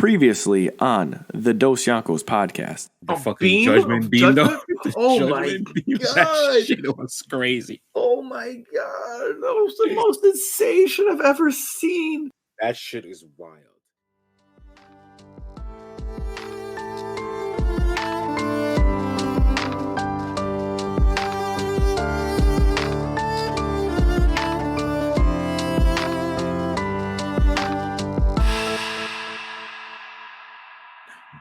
Previously on the Dosyonkos podcast. The fucking judgment beam, though. Oh my god, that shit was crazy. Oh my god, that was the most insane shit I've ever seen. That shit is wild.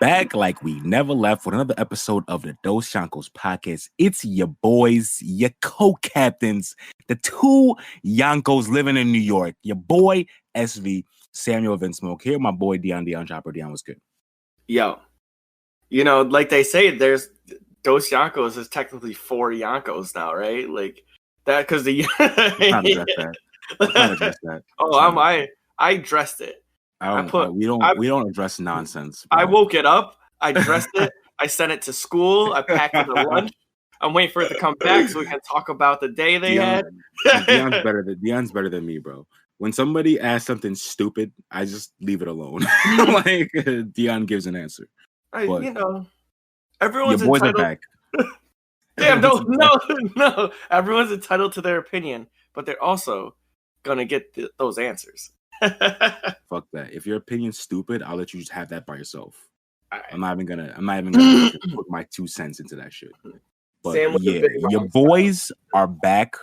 Back like we never left with another episode of the Dosyonkos podcast. It's your boys, your co-captains, the two Yonkos living in New York. Your boy, SV, Samuel Vinsmoke. Here, my boy, Deion Chapter. Deion, what's good? Yo, you know, like they say, there's Dosyonkos is technically 4 Yonkos now, right? Like that, because the... Let's not address that. Oh, I dressed it. We don't address nonsense. Bro. I woke it up. I dressed it. I sent it to school. I packed it for lunch. I'm waiting for it to come back so we can talk about the day they had. Deion's better than me, bro. When somebody asks something stupid, I just leave it alone. Like Deion gives an answer. Everyone's your boys entitled. Are back. Damn, no. Everyone's entitled to their opinion, but they're also gonna get those answers. Fuck that. If your opinion's stupid, I'll let you just have that by yourself. Right. I'm not even gonna put my 2 cents into that shit. But yeah, your boys are back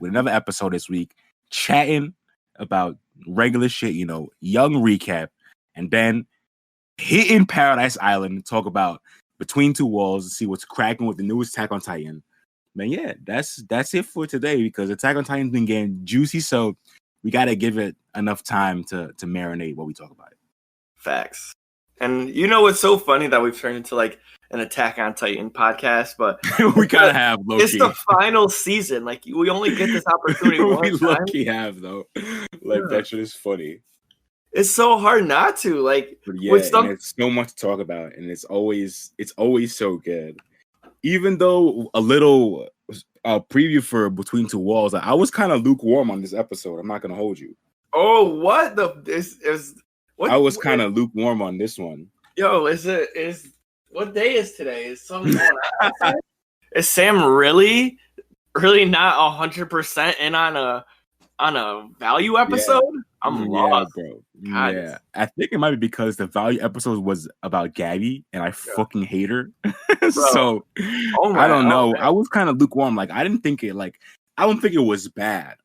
with another episode this week, chatting about regular shit, young recap, and then hitting Paradise Island to talk about Between Two Walls and see what's cracking with the newest Attack on Titan. Man, yeah, that's it for today because Attack on Titan's been getting juicy, so we got to give it enough time to marinate while we talk about it. Facts. And it's so funny that we've turned into like an Attack on Titan podcast, but we gotta have low-key. It's the final season. Like we only get this opportunity one we time. Low-key have though. Like that shit is funny. It's so hard not to. Like and it's so much to talk about, and it's always so good. Even though a little preview for Between Two Walls, I was kind of lukewarm on this episode. I'm not gonna hold you. Oh, what I was kind of lukewarm on this one. Yo, what day is today? Is is Sam really not 100% in on a value episode? Yeah. I'm lost, bro. God. Yeah, I think it might be because the value episode was about Gabby, and I fucking hate her. So I don't know. I was kind of lukewarm. Like I don't think it was bad,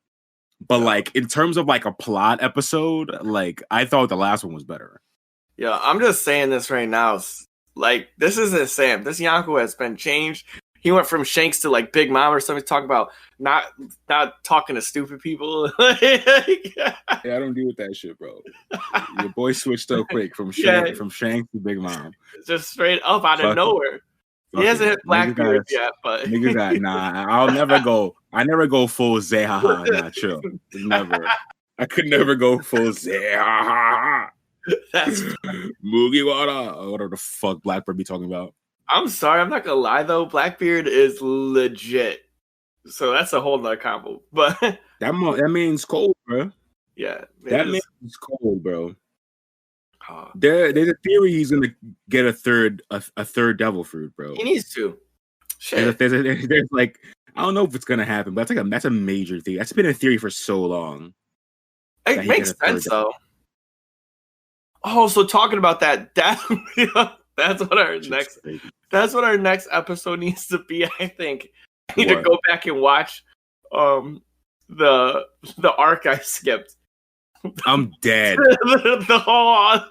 but like in terms of like a plot episode, like I thought the last one was better. Yeah, I'm just saying this right now. Like this isn't Sam. This Yonko has been changed. He went from Shanks to like Big Mom or something. Talk about not talking to stupid people. Yeah, I don't deal with that shit, bro. Your boy switched so quick from Shanks to Big Mom, just straight up out of nowhere. He hasn't hit Blackbeard yet, but nigga got I'll never go. I never go full Zehaha. Nah, chill. Never. I could never go full Zehaha. That's Moogie Water. Or whatever the fuck Blackbird be talking about. I'm sorry, I'm not gonna lie though. Blackbeard is legit, so that's a whole nother combo. But that means cold, bro. Yeah, that means cold, bro. There's a theory he's gonna get a third devil fruit, bro. He needs to. Shit. There's like I don't know if it's gonna happen, but that's a major theory. That's been a theory for so long. It makes sense though. Oh, so talking about that. That's what our next episode needs to be. I think I need to go back and watch the arc I skipped. I'm dead. the whole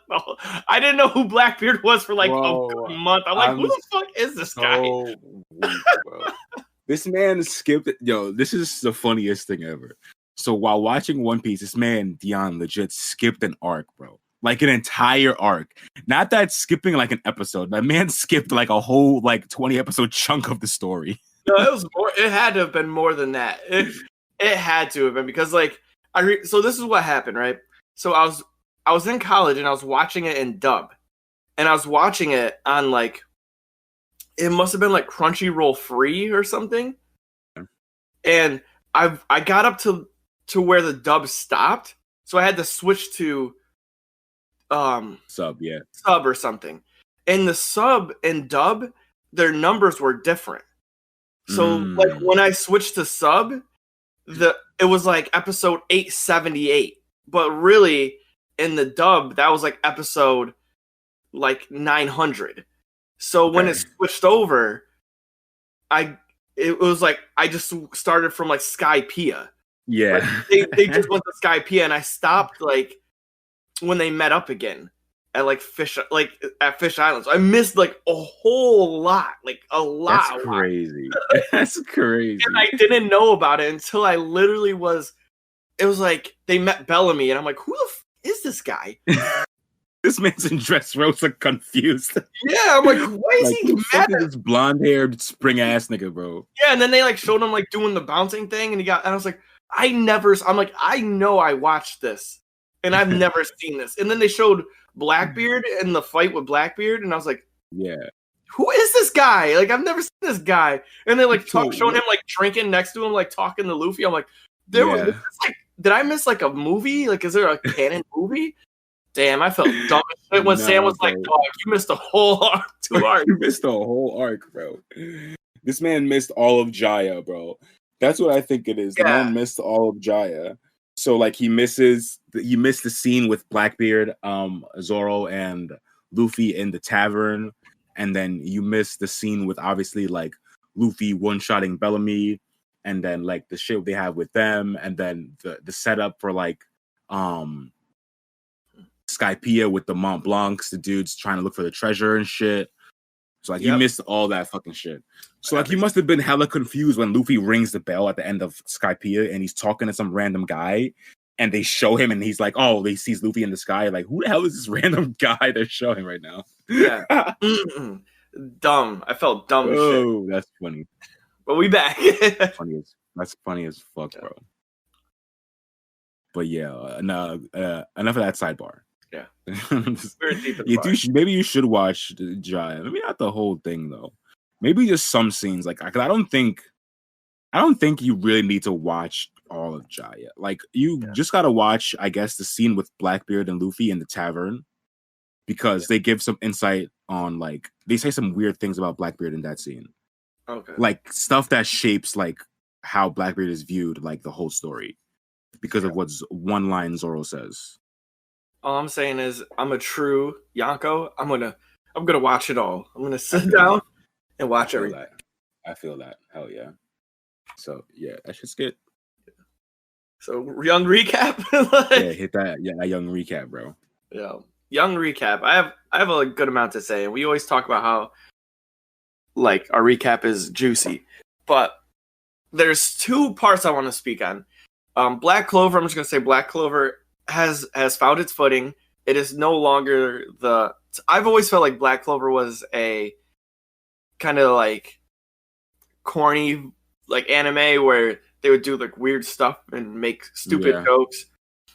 I didn't know who Blackbeard was for like a month. I'm like, who the fuck is this guy? Weak, bro. This man skipped it. Yo, this is the funniest thing ever. So while watching One Piece, this man Deion legit skipped an arc, bro. Like an entire arc. Not that skipping like an episode. That man skipped like a whole like 20 episode chunk of the story. No, it was more. It had to have been more than that. It had to have been because like so this is what happened, right? So I was in college and I was watching it in dub, and I was watching it on like it must have been like Crunchyroll free or something, and I got up to where the dub stopped, so I had to switch to sub or something. And the sub and dub, their numbers were different. So like when I switched to sub, it was like episode 878. But really in the dub, that was like episode like 900. So when it switched over, it was like I just started from like Skypiea. Yeah. Like, they just went to Skypiea, and I stopped like when they met up again at like Fish Islands. I missed like a whole lot, like a lot. That's crazy. That's crazy. And I didn't know about it until I literally was. It was like they met Bellamy, and I'm like, who the is this guy? This man's in Dressrosa, confused. Yeah, I'm like, why is he mad? This blonde-haired spring-ass nigga, bro. Yeah, and then they like showed him like doing the bouncing thing, and I was like, I know I watched this, and I've never seen this. And then they showed Blackbeard in the fight with Blackbeard, and I was like, yeah, who is this guy? Like, I've never seen this guy. And they like showing him like drinking next to him, like talking to Luffy. I'm like, was like, did I miss like a movie? Like, is there a canon movie? Damn, I felt dumb when Sam was like, dog, you missed a whole arc. You missed a whole arc, bro. This man missed all of Jaya, bro. That's what I think it is. The man missed all of Jaya. So like he missed the scene with Blackbeard, Zoro and Luffy in the tavern, and then you missed the scene with obviously like Luffy one-shotting Bellamy, and then like the shit they have with them, and then the setup for like Skypiea with the Mont Blancs, the dudes trying to look for the treasure and shit. So like you missed all that fucking shit. So like you must have been hella confused when Luffy rings the bell at the end of Skypiea and he's talking to some random guy and they show him and he's like, oh, they sees Luffy in the sky. Like, who the hell is this random guy they're showing right now? Yeah. Dumb. I felt dumb as shit. Oh, that's funny. But we back. That's funny as fuck, bro. But yeah, no, enough of that sidebar. Yeah. Maybe you should watch the Jaya. Maybe not the whole thing though. Maybe just some scenes. Like, cause I don't think you really need to watch all of Jaya. Like, you just gotta watch, I guess, the scene with Blackbeard and Luffy in the tavern, because they give some insight on, like, they say some weird things about Blackbeard in that scene. Okay. Like stuff that shapes like how Blackbeard is viewed, like the whole story, because of what's one line Zoro says. All I'm saying is, I'm a true Yonko. I'm gonna watch it all. I'm gonna sit down and watch everything. I feel that. Hell yeah. So yeah, that shit's good. So young recap. Yeah, hit that. Yeah, that young recap, bro. Yeah, young recap. I have a good amount to say, and we always talk about how like our recap is juicy, but there's two parts I want to speak on. Black Clover. I'm just gonna say Black Clover has found its footing. It is no longer I've always felt like Black Clover was a kind of like corny like anime where they would do like weird stuff and make stupid jokes.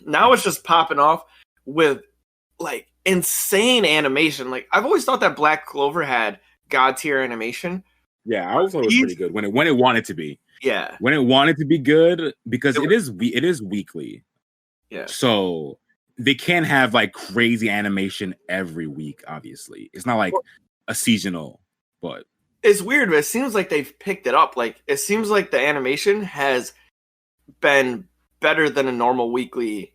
Now it's just popping off with like insane animation. Like, I've always thought that Black Clover had god tier animation. Yeah, I always thought it was pretty good when it wanted to be. Yeah, when it wanted to be good, because it is weekly. Yeah. So they can't have like crazy animation every week, obviously. It's not like a seasonal, but it's weird, but it seems like they've picked it up. Like, it seems like the animation has been better than a normal weekly.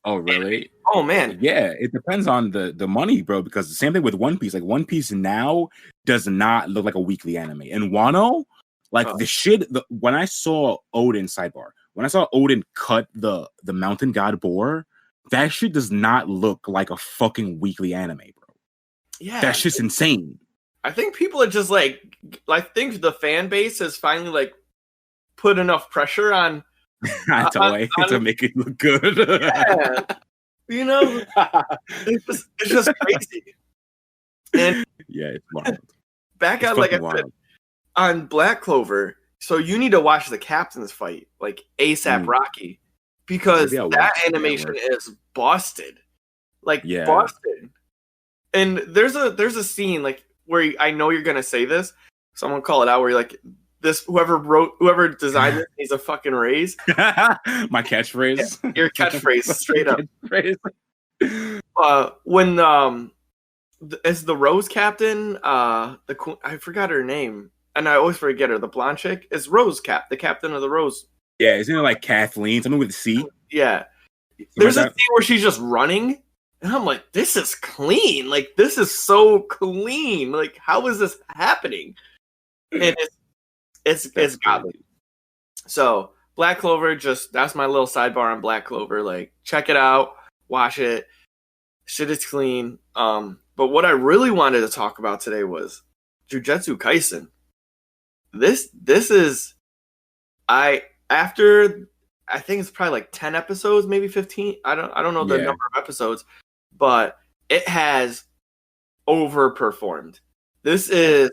Oh, really? Oh, man. Yeah, it depends on the money, bro, because the same thing with One Piece. Like, One Piece now does not look like a weekly anime. And Wano, like when I saw Odin, sidebar, when I saw Odin cut the mountain god boar, that shit does not look like a fucking weekly anime, bro. Yeah. That shit's insane. I think people are just like, I think the fan base has finally like put enough pressure on to make it look good. Yeah. You know, it's just crazy. And yeah, it's wild. Back on, like I said, on Black Clover, so you need to watch the captain's fight, like ASAP Rocky, because that animation is busted. Like, busted. And there's a scene like where I know you're gonna say this, so I'm gonna call it out, where you're like, this whoever designed it needs a fucking raise. My catchphrase. Yeah, your catchphrase, straight up. when as the Rose captain, I forgot her name, and I always forget her. The blonde chick is the captain of the Rose. Yeah, isn't it like Kathleen? Something with a C? Yeah. There's a scene where she's just running, and I'm like, this is clean. Like, this is so clean. Like, how is this happening? And it's godly. So Black Clover, that's my little sidebar on Black Clover. Like, check it out, watch it. Shit is clean. But what I really wanted to talk about today was Jujutsu Kaisen. This is after I think it's probably like 10 episodes, maybe 15. I don't know the number of episodes, but it has overperformed. This is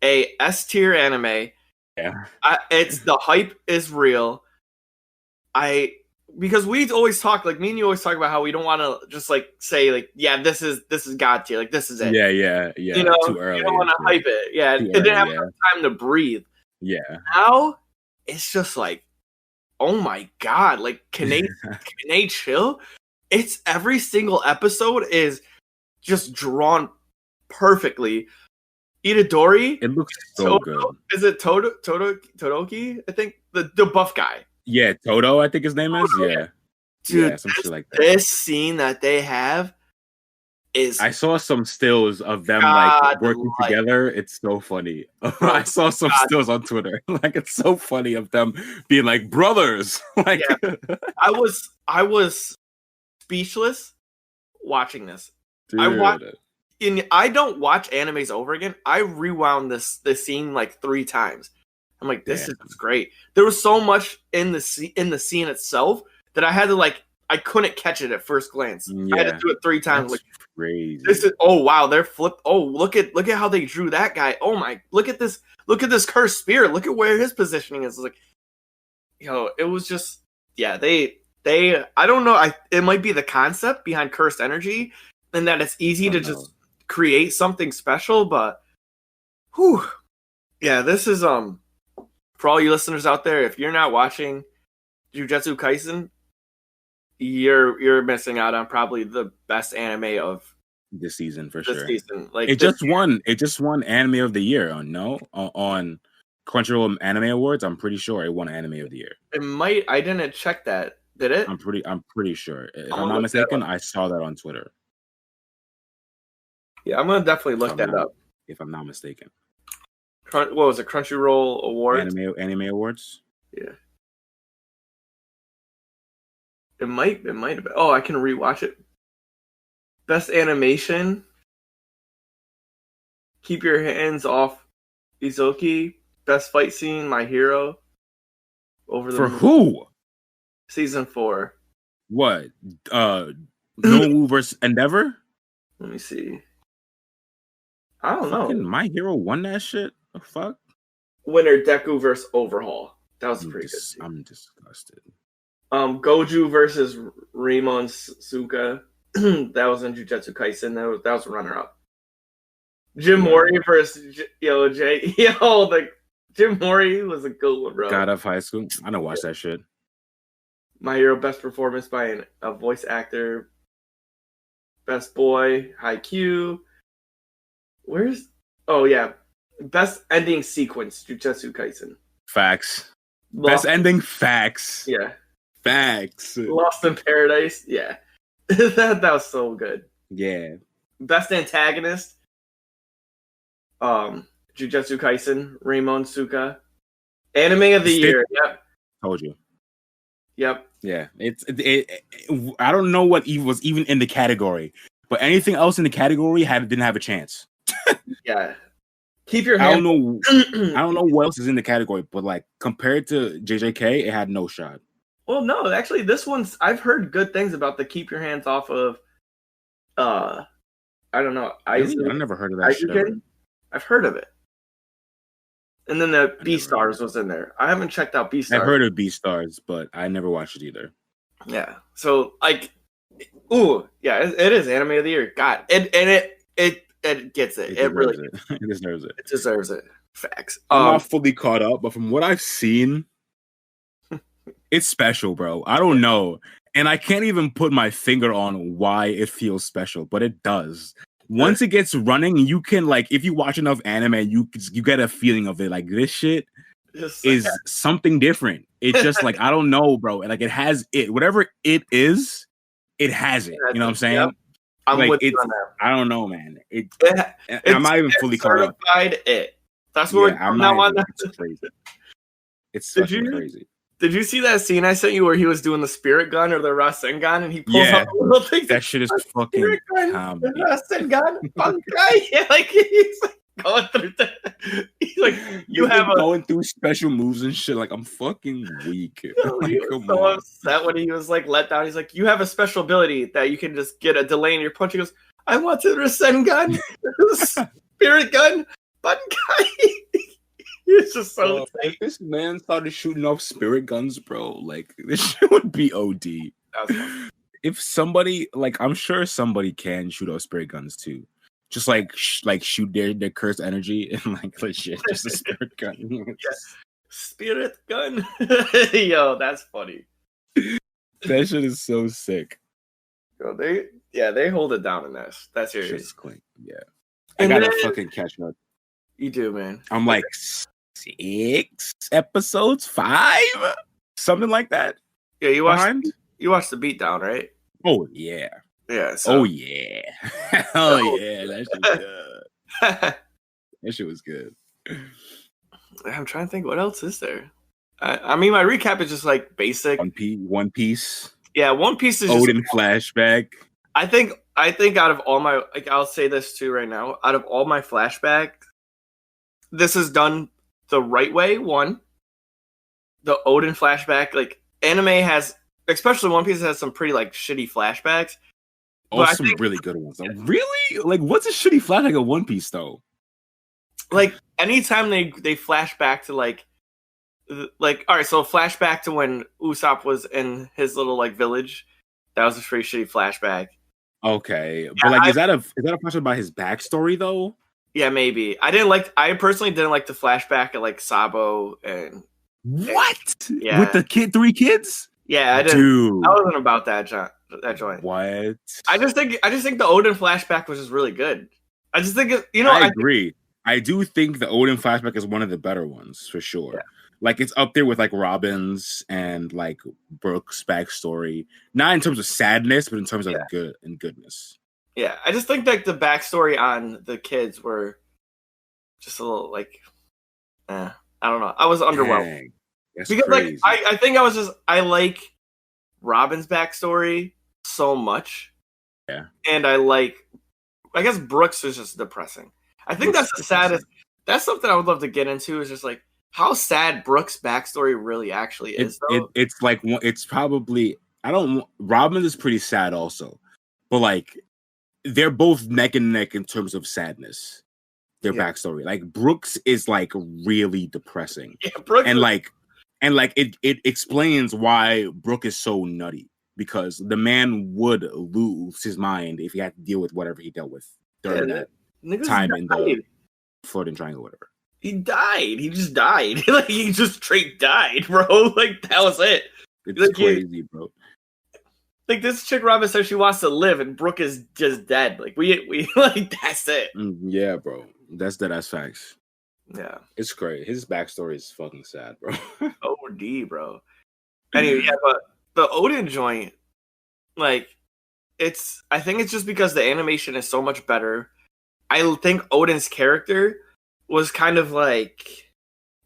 a S tier anime. Yeah. It's the hype is real. Because we always talk, like me and you always talk about how we don't want to just like say like, yeah, this is God tier, like this is it. Yeah. You know, too early. You don't want to hype it. Yeah, it didn't have time to breathe. Yeah. Now it's just like, oh my god, like can they chill? It's every single episode is just drawn perfectly. Itadori, it looks so good. Is it Todoroki? I think the buff guy. Yeah, Toto, I think his name is. Yeah. Dude, some shit like that. This scene that they have is. I saw some stills of them like working together. It's so funny. I saw some stills on Twitter. Like it's so funny of them being like brothers. Like I was speechless watching this. Dude. I don't watch animes over again. I rewound this scene like 3 times. I'm like, this is great. There was so much in the scene itself that I had to I couldn't catch it at first glance. I had to do it 3 times. That's crazy. This is they're flipped. Oh, look at how they drew that guy. Oh my, look at this cursed spirit. Look at where his positioning is. Like, it was just they I don't know. It might be the concept behind cursed energy and that it's easy to just create something special, but this is for all you listeners out there, if you're not watching Jujutsu Kaisen, you're missing out on probably the best anime of this season for sure. Season. Like it just won Anime of the Year on Crunchyroll Anime Awards. I'm pretty sure it won Anime of the Year. It might. I didn't check that. Did it? I'm pretty sure. If I'm not mistaken, I saw that on Twitter. Yeah, I'm gonna definitely look that up. If I'm not mistaken. What was it? Crunchyroll Awards? Anime Awards? Yeah. It might have been. Oh, I can rewatch it. Best animation. Keep Your Hands Off Izuki. Best fight scene, My Hero. For who? Season 4. What? No versus Endeavor? Let me see. I don't know. My Hero won that shit? The fuck? Winner Deku versus Overhaul. That was pretty good. I'm disgusted. Goju versus Rimon Suka. That was in Jujutsu Kaisen. That was a runner-up. Jim Mori versus Jay. Jim Mori was a good one, bro. God of High School. I don't watch that shit. My Hero, best performance by a voice actor. Best boy, Haikyuu. Best ending sequence, Jujutsu Kaisen. Facts. Best ending, facts. Yeah. Facts. Lost in Paradise. Yeah. that was so good. Yeah. Best antagonist. Jujutsu Kaisen, Rimon Suka. Anime of the year. Yep. Told you. Yep. Yeah. I don't know what was even in the category, but anything else in the category didn't have a chance. Yeah. Keep your hand. I don't know what else is in the category, but compared to JJK, it had no shot. Well, no, actually, this one's. I've heard good things about the Keep Your Hands Off of. I don't know. Really? I never heard of that shit. I've heard of it. And then the Beastars was in there. I haven't checked out Beastars. I've heard of Beastars, but I never watched it either. Yeah. So it is Anime of the Year. God, it gets it. It really it deserves it. It deserves it. Facts. I'm not fully caught up, but from what I've seen, it's special, bro. I don't know. And I can't even put my finger on why it feels special, but it does. Once it gets running, you can like if you watch enough anime, you get a feeling of it. Like this shit is something different. It's just like I don't know, bro. Like it has whatever it is, it has it. You know what I'm saying? Yep. I'm like with it's you on that. I don't know, man. I'm not even fully caught up. It. That's what I'm not even, it's crazy. It's crazy. Did you see that scene I sent you where he was doing the spirit gun or the Rasengan and he pulls out the little thing? That shit is fucking comedy. Rasengan, yeah, like he's like going through that. He's like, you have going through special moves and shit. Like I'm fucking weak. Like, he was so upset when he was like let down. He's like, you have a special ability that you can just get a delay in your punch. He goes, I want the Rasengan, spirit gun, button guy. It's just so if this man started shooting off spirit guns, bro, like this shit would be OD. If somebody, like, I'm sure somebody can shoot off spirit guns too, just like shoot their cursed energy and like legit just a spirit gun. Yes. Spirit gun. Yo, that's funny. That shit is so sick. Yo, they hold it down in this. That's serious. Shit's clean. Yeah, I gotta fucking catch up. You do, man. I'm like 6 episodes, 5, something like that. Yeah, you watched the beatdown, right? Oh yeah, yeah. So. Oh yeah, oh yeah. That shit was good. That shit was good. I'm trying to think what else is there. I mean, my recap is just like basic. One Piece. Yeah, One Piece is Odin just, flashback. I think out of all my, like, I'll say this too right now. Out of all my flashbacks, this is done the right way. One, the Odin flashback, like anime has, especially One Piece has some pretty like shitty flashbacks. Oh, some really good ones. Though. Really? Like, what's a shitty flashback of One Piece though? Like anytime they flash back to like all right, so flashback to when Usopp was in his little like village. That was a pretty shitty flashback. Okay, but like, is that a flashback about his backstory though? Yeah, maybe. I personally didn't like the flashback at like Sabo and what? Yeah, with the 3 kids. Yeah, I didn't. Dude. I wasn't about that joint. What? I just think the Odin flashback was just really good. I just think I agree. I do think the Odin flashback is one of the better ones for sure. Yeah. Like it's up there with like Robin's and like Brooke's backstory. Not in terms of sadness, but in terms of good and goodness. Yeah, I just think like the backstory on the kids were just a little like, I don't know. I was underwhelmed. That's because crazy. Like I think I like Robin's backstory so much. Yeah, and I guess Brooks is just depressing. I think that's the saddest. That's something I would love to get into. Is just like how sad Brooks' backstory really actually is. It's like it's probably Robin is pretty sad also, but like. They're both neck and neck in terms of sadness. Their backstory, like Brooks, is like really depressing. Yeah, Brooks and it explains why Brooke is so nutty because the man would lose his mind if he had to deal with whatever he dealt with during that time in the Floating Triangle, whatever. He died. He just died. Like he just straight died, bro. Like that was it. It's like, crazy, bro. Like this chick Robin says she wants to live and Brooke is just dead. Like we like that's it. Yeah, bro. That's facts. Yeah. It's great. His backstory is fucking sad, bro. OD, bro. Anyway, but the Odin joint, like I think it's just because the animation is so much better. I think Odin's character was kind of like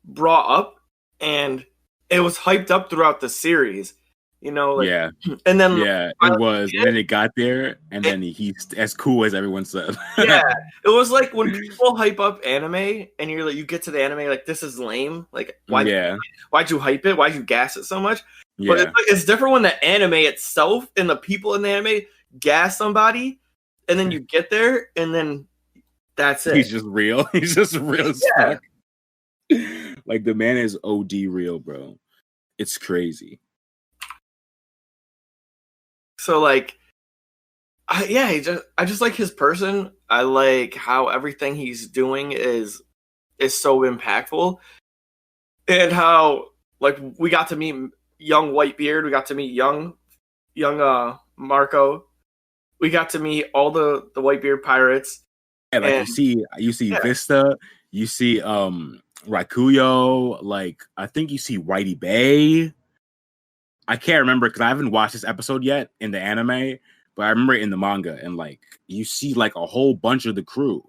brought up and it was hyped up throughout the series. Like, yeah, and then it was, and then it got there, and then he's as cool as everyone said. Yeah, it was like when people hype up anime, and you're like, you get to the anime, like this is lame. Like, why'd you hype it? Why'd you gas it so much? Yeah. But it's different when the anime itself and the people in the anime gas somebody, and then you get there, and then that's it. He's just real. He's just real as fuck. Like the man is OD real, bro. It's crazy. So like, I just like his person. I like how everything he's doing is so impactful, and how like we got to meet young Whitebeard. We got to meet young young Marco. We got to meet all the Whitebeard pirates. Yeah, like you see Vista, you see Raikuyo, like I think you see Whitey Bay. I can't remember because I haven't watched this episode yet in the anime, but I remember it in the manga, and like you see like a whole bunch of the crew.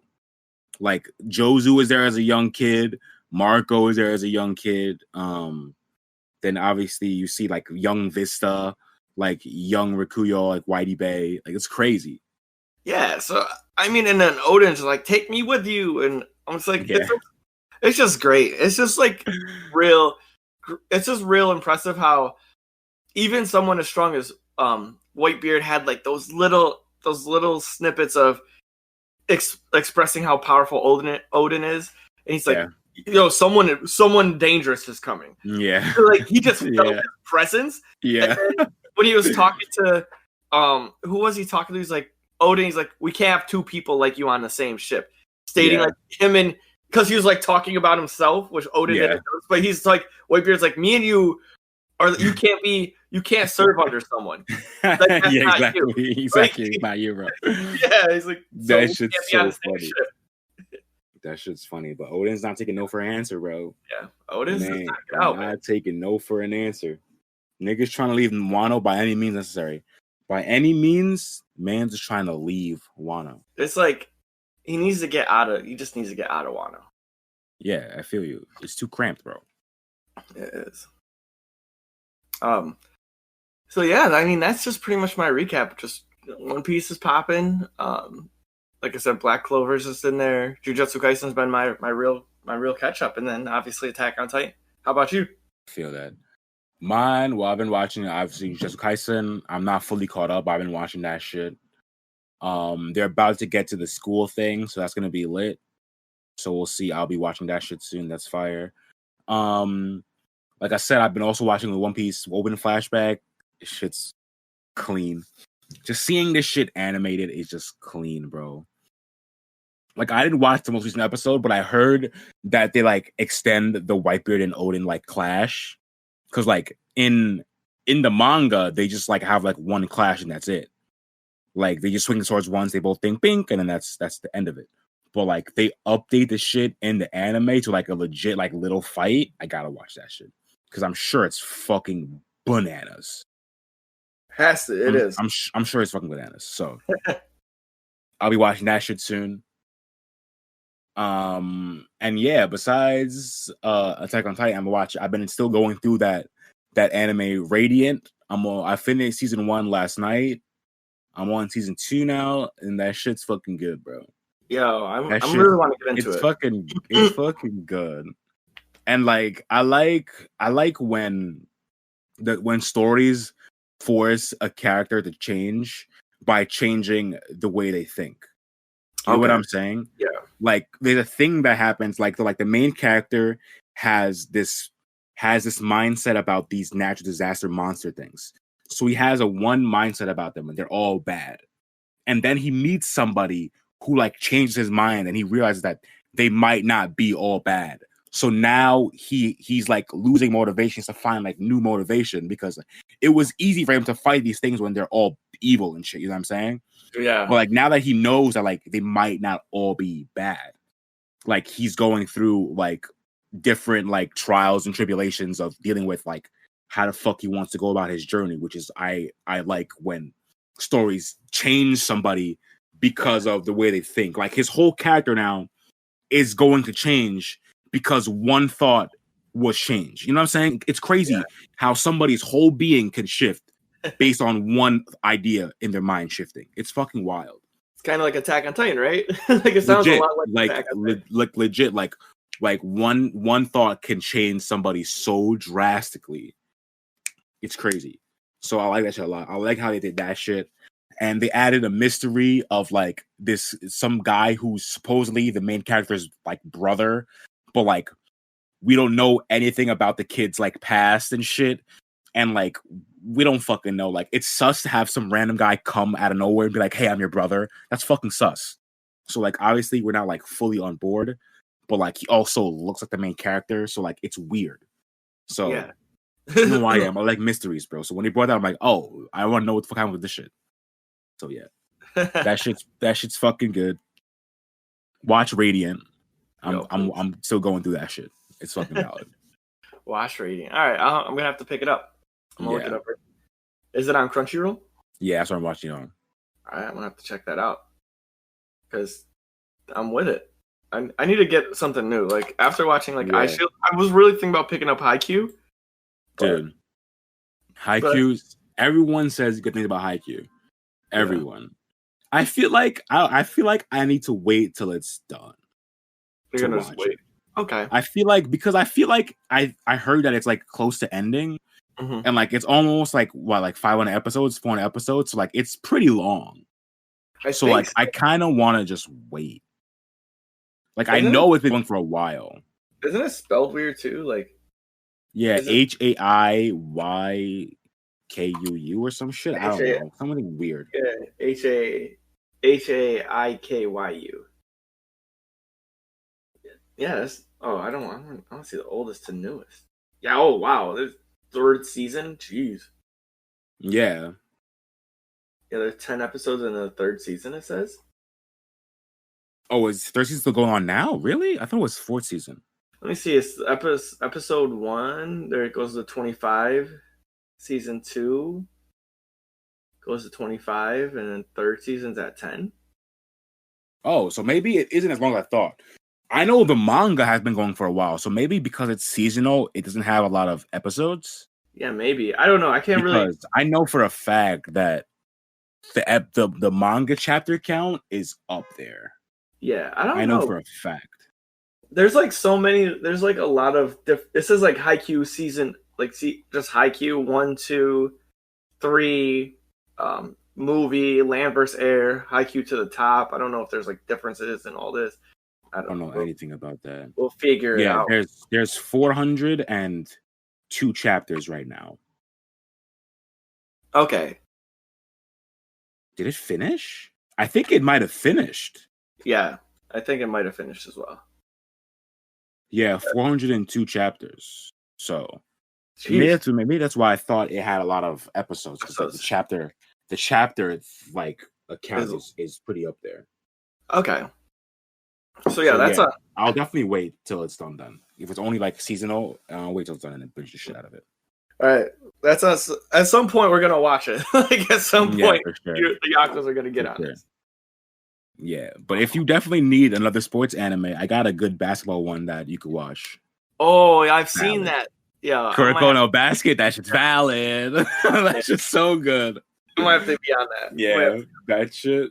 Like Jozu is there as a young kid, Marco is there as a young kid. Then obviously you see like young Vista, like young Rakuyo, like Whitey Bay. Like it's crazy. Yeah, so I mean, and then Odin's like, "Take me with you," and I'm just like, it's just great. It's just like real. It's just real impressive how even someone as strong as Whitebeard had like those little snippets of expressing how powerful Odin is, and he's like, someone dangerous is coming. Yeah, so, like he just felt his presence. Yeah, and then when he was talking to who was he talking to? He's like Odin. He's like, we can't have two people like you on the same ship, stating like him and because he was like talking about himself, which Odin didn't know, but he's like Whitebeard's like me and you. Or you can't serve under someone. Like, exactly. Not you. Exactly, it's not you, bro. Yeah, he's like that shit's so funny. That shit's funny, but Odin's not taking no for an answer, bro. Yeah, Odin's not taking no for an answer. Niggas trying to leave Wano by any means necessary. By any means, man's just trying to leave Wano. It's like he just needs to get out of Wano. Yeah, I feel you. It's too cramped, bro. It is. So yeah, I mean that's just pretty much my recap. Just One Piece is popping. Like I said, Black Clover's just in there. Jujutsu Kaisen's been my real catch up, and then obviously Attack on Titan. How about you? I feel that. Mine, well, I've been watching obviously Jujutsu Kaisen. I'm not fully caught up. I've been watching that shit. They're about to get to the school thing, so that's gonna be lit. So we'll see. I'll be watching that shit soon. That's fire. Like I said, I've been also watching the One Piece Woven flashback. This shit's clean. Just seeing this shit animated is just clean, bro. Like I didn't watch the most recent episode, but I heard that they like extend the Whitebeard and Odin like clash. Cause like in the manga, they just like have like one clash and that's it. Like they just swing the swords once, they both think pink, and then that's the end of it. But like they update the shit in the anime to like a legit like little fight. I gotta watch that shit. Because I'm sure it's fucking bananas. It is. I'm sure it's fucking bananas. So I'll be watching that shit soon. And yeah, besides Attack on Titan, I've been still going through that anime Radiant. I finished season 1 last night. I'm on season 2 now, and that shit's fucking good, bro. Yo, I'm really want to get into it. It's fucking good. And like I like when stories force a character to change by changing the way they think. You know what I'm saying? Yeah. Like there's a thing that happens, like the main character has this mindset about these natural disaster monster things. So he has one mindset about them and they're all bad. And then he meets somebody who like changes his mind and he realizes that they might not be all bad. So now he's like losing motivations to find like new motivation because it was easy for him to fight these things when they're all evil and shit. You know what I'm saying? Yeah. But like now that he knows that like they might not all be bad, like he's going through like different like trials and tribulations of dealing with like how the fuck he wants to go about his journey, which is I like when stories change somebody because of the way they think. Like his whole character now is going to change because one thought was changed. You know what I'm saying? It's crazy how somebody's whole being can shift based on one idea in their mind shifting. It's fucking wild. It's kind of like Attack on Titan, right? Like it sounds legit, a lot like Attack on Titan. Legit, like one thought can change somebody so drastically. It's crazy. So I like that shit a lot. I like how they did that shit. And they added a mystery of like some guy who's supposedly the main character's like brother, but like we don't know anything about the kid's like past and shit. And like we don't fucking know. Like it's sus to have some random guy come out of nowhere and be like, "Hey, I'm your brother." That's fucking sus. So like obviously we're not like fully on board, but like he also looks like the main character, so like it's weird. So yeah. You know why I am. I like mysteries, bro. So when they brought that, I'm like, oh, I want to know what the fuck happened with this shit. So yeah, that shit's fucking good. Watch Radiant. I'm still going through that shit. It's fucking valid. Watch Radiant. All right, I'm gonna have to pick it up. I'm gonna look it up. Is it on Crunchyroll? Yeah, that's what I'm watching on. All right, I'm gonna have to check that out because I'm with it. I need to get something new. Like after watching, like I was really thinking about picking up Haikyuu. Dude, Haikyuu. Everyone says good things about Haikyuu. Everyone. Yeah. I feel like I need to wait till it's done. You're gonna just wait. Okay. I feel like I heard that it's like close to ending, and like it's almost like 500 episodes, 400 episodes. So like it's pretty long. I kind of want to just wait. Like I know it's been going for a while. Isn't it spelled weird too? Like yeah, HAIYKUU or some shit. I don't know. Something weird. Yeah, HAIKYU. Yeah, I don't want to see the oldest to newest. Yeah, oh wow. There's third season? Jeez. Yeah. Yeah, there's 10 episodes in the third season, it says. Oh, is third season still going on now? Really? I thought it was fourth season. Let me see. It's episode 1. There it goes to 25. Season 2 goes to 25, and then third season's at 10. Oh, so maybe it isn't as long as I thought. I know the manga has been going for a while, so maybe because it's seasonal, it doesn't have a lot of episodes. Yeah, maybe. I don't know. I can't really. I know for a fact that the manga chapter count is up there. Yeah, I know. I know for a fact. There's like so many. There's like a lot of. This is like Haikyuu season. Like just Haikyuu 1, 2, 3. Movie Land vs. Air. Haikyuu to the top. I don't know if there's like differences in all this. I don't know anything about that. We'll figure it out. Yeah, there's 402 chapters right now. Okay. Did it finish? I think it might have finished. Yeah, I think it might have finished as well. Yeah, 402 chapters. So maybe that's why I thought it had a lot of episodes. Because like, the chapter like account is pretty up there. Okay. So that's I'll definitely wait till it's done. If it's only like seasonal, I'll wait till it's done and then binge the shit out of it. All right, that's us. At some point, we're gonna watch it. Like at some point, the Yakuza are gonna get on this. Yeah, but if you definitely need another sports anime, I got a good basketball one that you could watch. Oh, I've seen that. Yeah, Kuroko no Basket. That shit's valid. That shit's so good. I might have to be on that. Yeah, that shit.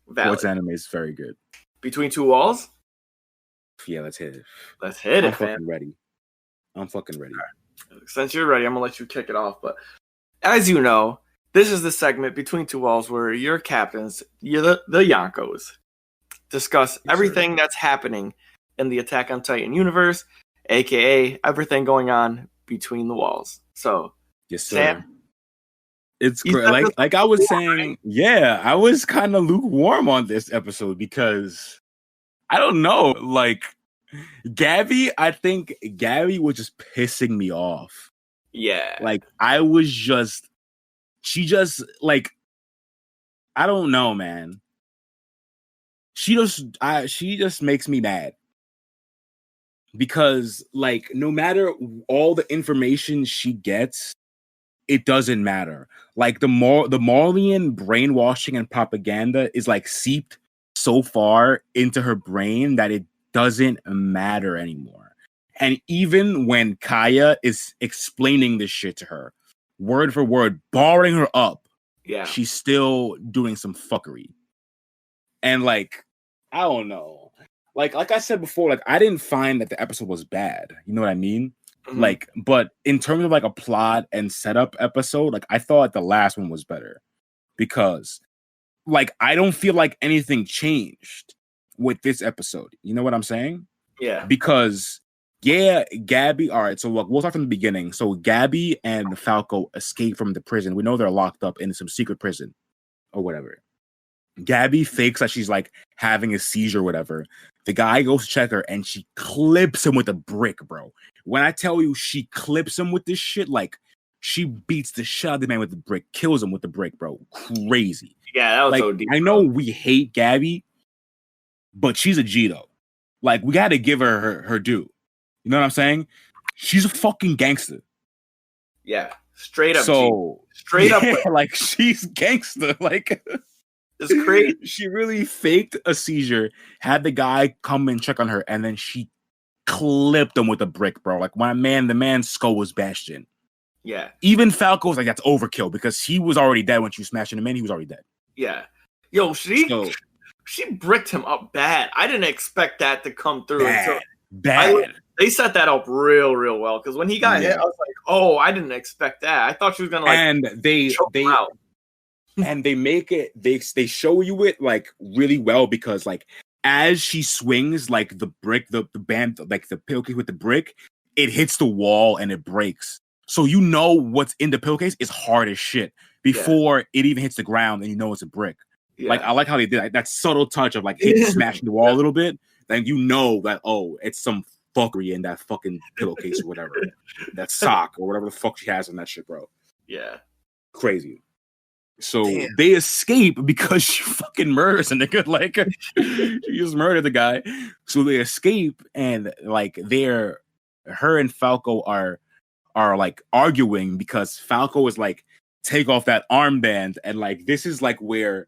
Valid. Sports anime is very good. Between Two Walls? Yeah, let's hit it. Let's hit it, I'm fucking ready. Right. Since you're ready, I'm going to let you kick it off. But as you know, this is the segment Between Two Walls where your captains, the Yonkos, discuss everything that's happening in the Attack on Titan universe, a.k.a. everything going on between the walls. So, yes, sir. Sam, it's great. Like I was saying, yeah, I was kind of lukewarm on this episode because I don't know, like Gabby, I think Gabby was just pissing me off. Yeah. Like she just like, I don't know, man. She just makes me mad. Because like no matter all the information she gets, it doesn't matter. Like the Marleyan brainwashing and propaganda is like seeped so far into her brain that it doesn't matter anymore. And even when Kaya is explaining this shit to her, word for word, barring her up, she's still doing some fuckery. And like, I don't know. Like I said before, like I didn't find that the episode was bad. You know what I mean? Mm-hmm. Like, but in terms of like a plot and setup episode, like I thought the last one was better because like I don't feel like anything changed with this episode. You know what I'm saying? Yeah. Because Gabby. All right, so look, we'll start from the beginning. So Gabby and Falco escape from the prison. We know they're locked up in some secret prison or whatever. Gabby fakes that she's like having a seizure or whatever. The guy goes to check her and she clips him with a brick, bro. when I tell you she clips him with this shit, like she beats the shit out of the man with the brick, kills him with the brick, bro. Crazy. Yeah, that was like, so deep. I know we hate Gabby, but she's a G though. Like, we got to give her due. You know what I'm saying? She's a fucking gangster. Yeah, straight up. So G. Straight up, like she's gangster. Like, it's crazy. She really faked a seizure, had the guy come and check on her, and then she clipped him with a brick, bro. Like, the man's skull was bashed in. Yeah. Even Falco was like, that's overkill because he was already dead when she was smashing him in. He was already dead. Yeah. Yo, she bricked him up bad. I didn't expect that to come through. Bad. They set that up real well because when he got hit, I was like, "Oh, I didn't expect that. I thought she was gonna like." And they and they make it. They show you it like really well because like as she swings like the brick, the band, like the pillowcase with the brick, it hits the wall and it breaks. So you know what's in the pillowcase is hard as shit before it even hits the ground, and you know it's a brick. Yeah. Like I like how they did that subtle touch of like smashing the wall a little bit. Then you know that it's some fuckery in that fucking pillowcase or whatever, that sock or whatever the fuck she has on that shit, bro. Yeah, crazy. So they escape because she fucking murders a nigga. Like she just murdered the guy. So they escape and like her and Falco are like arguing because Falco is like, take off that armband, and like this is like where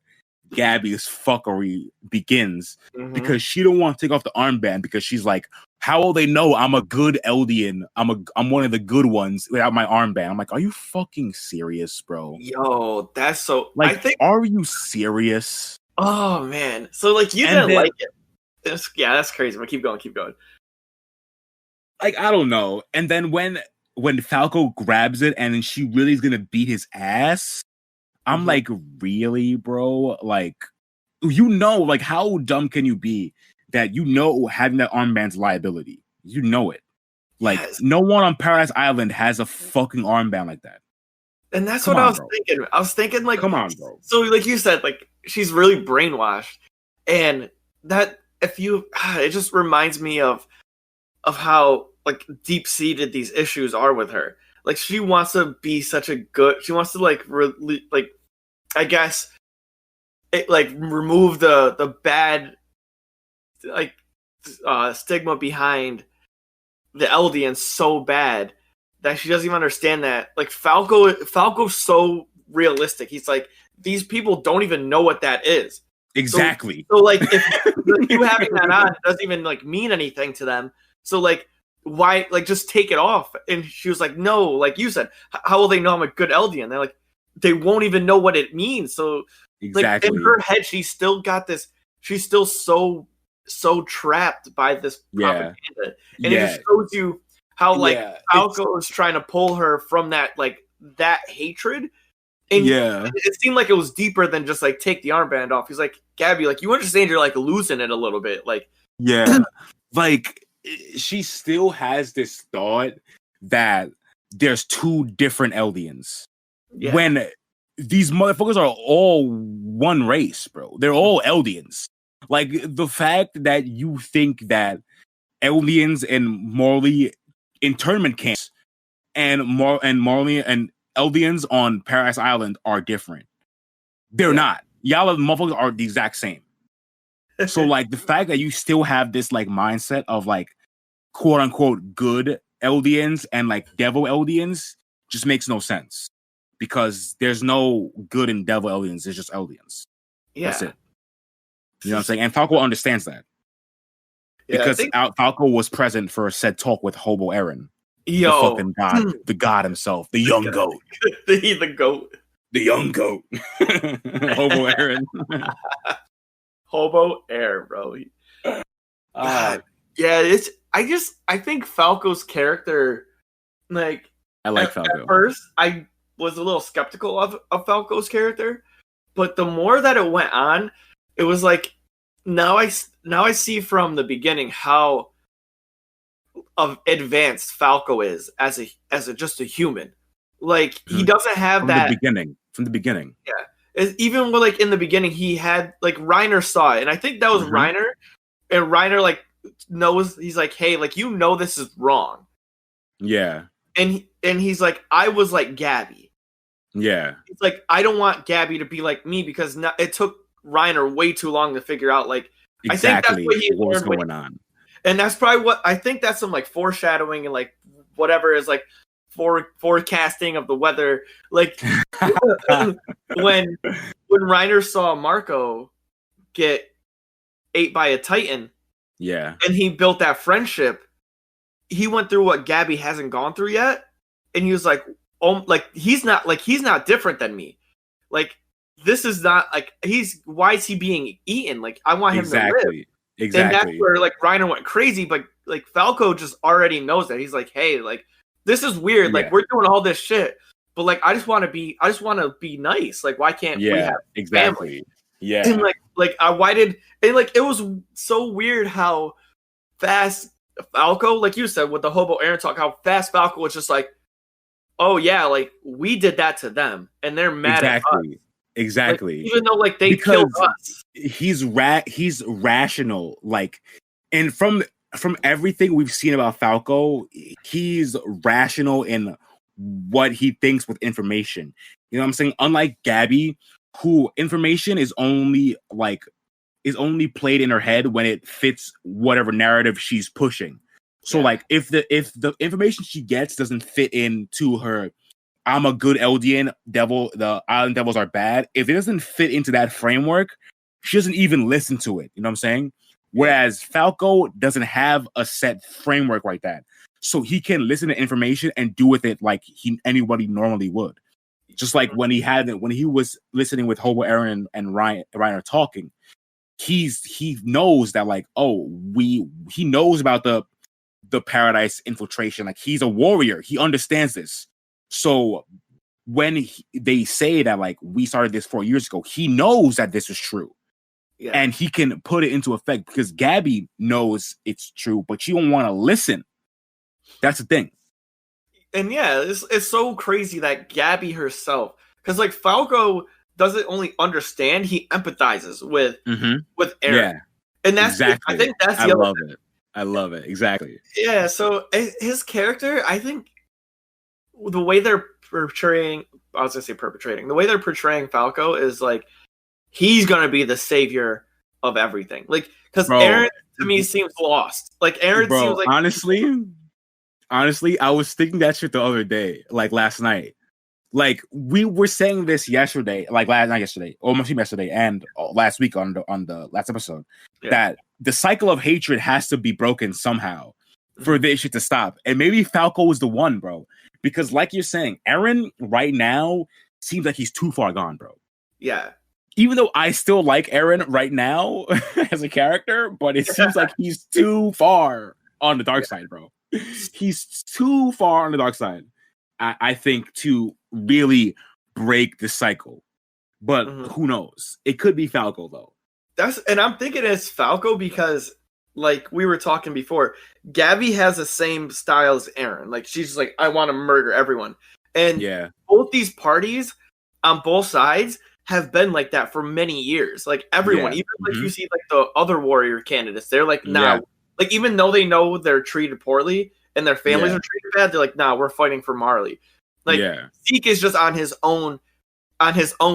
Gabby's fuckery begins because she don't want to take off the armband because she's like, how will they know I'm a good Eldian? I'm one of the good ones without my armband. I'm like, are you fucking serious, bro? Yo, that's so. Like, are you serious? Oh man, so like you didn't like it? That's crazy. But keep going. Like I don't know. And then when Falco grabs it and then she really is gonna beat his ass. I'm like, really, bro? Like, you know, like, how dumb can you be that you know having that armband's liability? You know it. Like, no one on Paradise Island has a fucking armband like that. And that's what I was thinking. I was thinking, like, come on, bro. So, like you said, like, she's really brainwashed. And that, it just reminds me of how, like, deep-seated these issues are with her. Like, she wants to be she wants to, like, I guess, remove the bad, like, stigma behind the Eldians so bad that she doesn't even understand that. Like, Falco's so realistic. He's like, these people don't even know what that is. Exactly. So like, if you having that on doesn't even, like, mean anything to them. So, like, why, like, just take it off? And she was like, no, like you said, how will they know I'm a good Eldian? They're like, they won't even know what it means. So, exactly. Like, in her head, she's still got this. She's still so trapped by this propaganda, and it just shows you how like Falco is trying to pull her from that hatred. And it seemed like it was deeper than just like take the armband off. He's like, Gabby, like you understand, you're like losing it a little bit, like like she still has this thought that there's two different Eldians. Yeah. When these motherfuckers are all one race, bro. They're all Eldians. Like, the fact that you think that Eldians and Morley internment camps and Morley and Eldians on Paradise Island are different. They're not. Y'all motherfuckers are the exact same. So, like, the fact that you still have this, like, mindset of, like, quote-unquote good Eldians and, like, devil Eldians just makes no sense. Because there's no good and devil Eldians. There's just Eldians. Yeah. That's it. You know what I'm saying? And Falco understands that. Because Falco was present for said talk with Hobo Aaron. Yo. The fucking god. The god himself. The young goat. the goat. The young goat. Hobo Aaron. Hobo Aaron, bro. I think Falco's character, like, I like Falco. At first, I was a little skeptical of Falco's character, but the more that it went on, it was like now I see from the beginning how advanced Falco is as just a human. Like, he doesn't have from the beginning. Yeah, even when, like, in the beginning, he had, like, Reiner saw it, and I think that was Reiner, and Reiner, like, knows, he's like, hey, like, you know this is wrong, Yeah. And he's like, I was like Gabby. Yeah. It's like, I don't want Gabby to be like me because it took Reiner way too long to figure out, like, exactly I think that's what was going on. And that's probably what I think that's some like foreshadowing and like whatever is like forecasting of the weather. Like when Reiner saw Marco get ate by a Titan, yeah, and he built that friendship, he went through what Gabby hasn't gone through yet, and he was like, oh, like he's not different than me. Like this is not like why is he being eaten? Like I want him to live. Exactly. And that's where like Reiner went crazy, but like Falco just already knows that. He's like, hey, like this is weird. Like we're doing all this shit, but like I just want to be nice. Like why can't we have family? Yeah. And it was so weird how fast Falco, like you said with the hobo Aaron talk, how fast Falco was just like, oh yeah, like we did that to them, and they're mad at us. Exactly. Like, even though like they killed us. He's rational, like, and from everything we've seen about Falco, he's rational in what he thinks with information. You know what I'm saying? Unlike Gabby, who information is only played in her head when it fits whatever narrative she's pushing. So like if the information she gets doesn't fit into her, I'm a good Eldian devil, the Island Devils are bad. If it doesn't fit into that framework, she doesn't even listen to it. You know what I'm saying? Whereas Falco doesn't have a set framework like that. So he can listen to information and do with it like anybody normally would. Just like when he was listening with Hobo Aaron and Reiner talking, he knows that like, he knows about the Paradise infiltration. Like he's a warrior. He understands this. So when they say that like we started this 4 years ago, he knows that this is true. Yeah. And he can put it into effect because Gabby knows it's true, but she don't want to listen. That's the thing. And yeah, it's so crazy that Gabby herself, because like Falco doesn't only understand, he empathizes with Aaron. Yeah. And that's exactly. I think that's the other thing. I love it. Exactly. Yeah, so his character, I think the way they're portraying, the way they're portraying Falco is like he's gonna be the savior of everything. Like, because Aaron to me seems lost. Like Aaron seems like honestly, I was thinking that shit the other day, like last night. Like we were saying this yesterday, like not yesterday, almost yesterday, and last week on the last episode, that the cycle of hatred has to be broken somehow for this shit to stop. And maybe Falco is the one, bro. Because like you're saying, Aaron right now seems like he's too far gone, bro. Yeah. Even though I still like Aaron right now as a character, but it seems like he's too far on the dark side, bro. He's too far on the dark side, I think, to really break the cycle. But who knows? It could be Falco, though. And I'm thinking it's Falco because, like we were talking before, Gabby has the same style as Aaron. Like she's just like, I want to murder everyone. And both these parties on both sides have been like that for many years. Like everyone, even like you see like the other warrior candidates, they're like, nah, like even though they know they're treated poorly and their families are treated bad, they're like, nah, we're fighting for Marley. Like Zeke is just on his own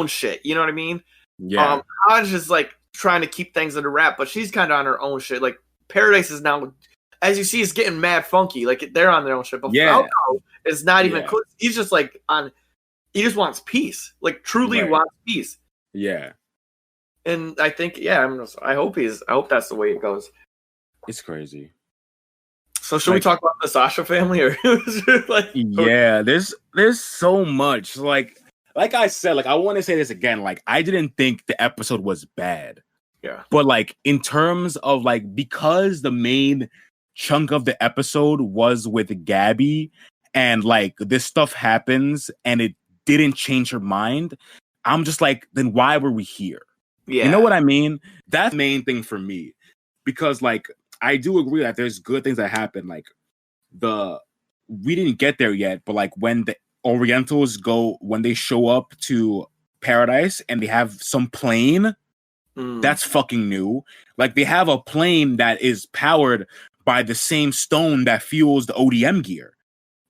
shit. You know what I mean? Yeah. Hodge is like trying to keep things under wrap, but she's kind of on her own shit. Like Paradise is now, as you see, is getting mad funky. Like they're on their own shit. But Falco is not even close. He's just like he just wants peace. Like truly wants peace. Yeah. And I think, I hope that's the way it goes. It's crazy. So should we talk about the Sasha family, or like? Yeah, there's so much. Like I said, like I want to say this again. Like I didn't think the episode was bad. Yeah. But like in terms of like, because the main chunk of the episode was with Gabby, and like this stuff happens and it didn't change her mind, I'm just like, then why were we here? Yeah. You know what I mean? That's the main thing for me. Because like I do agree that there's good things that happen. Like we didn't get there yet, but like when the Orientals when they show up to Paradise and they have some plane, that's fucking new. Like they have a plane that is powered by the same stone that fuels the ODM gear.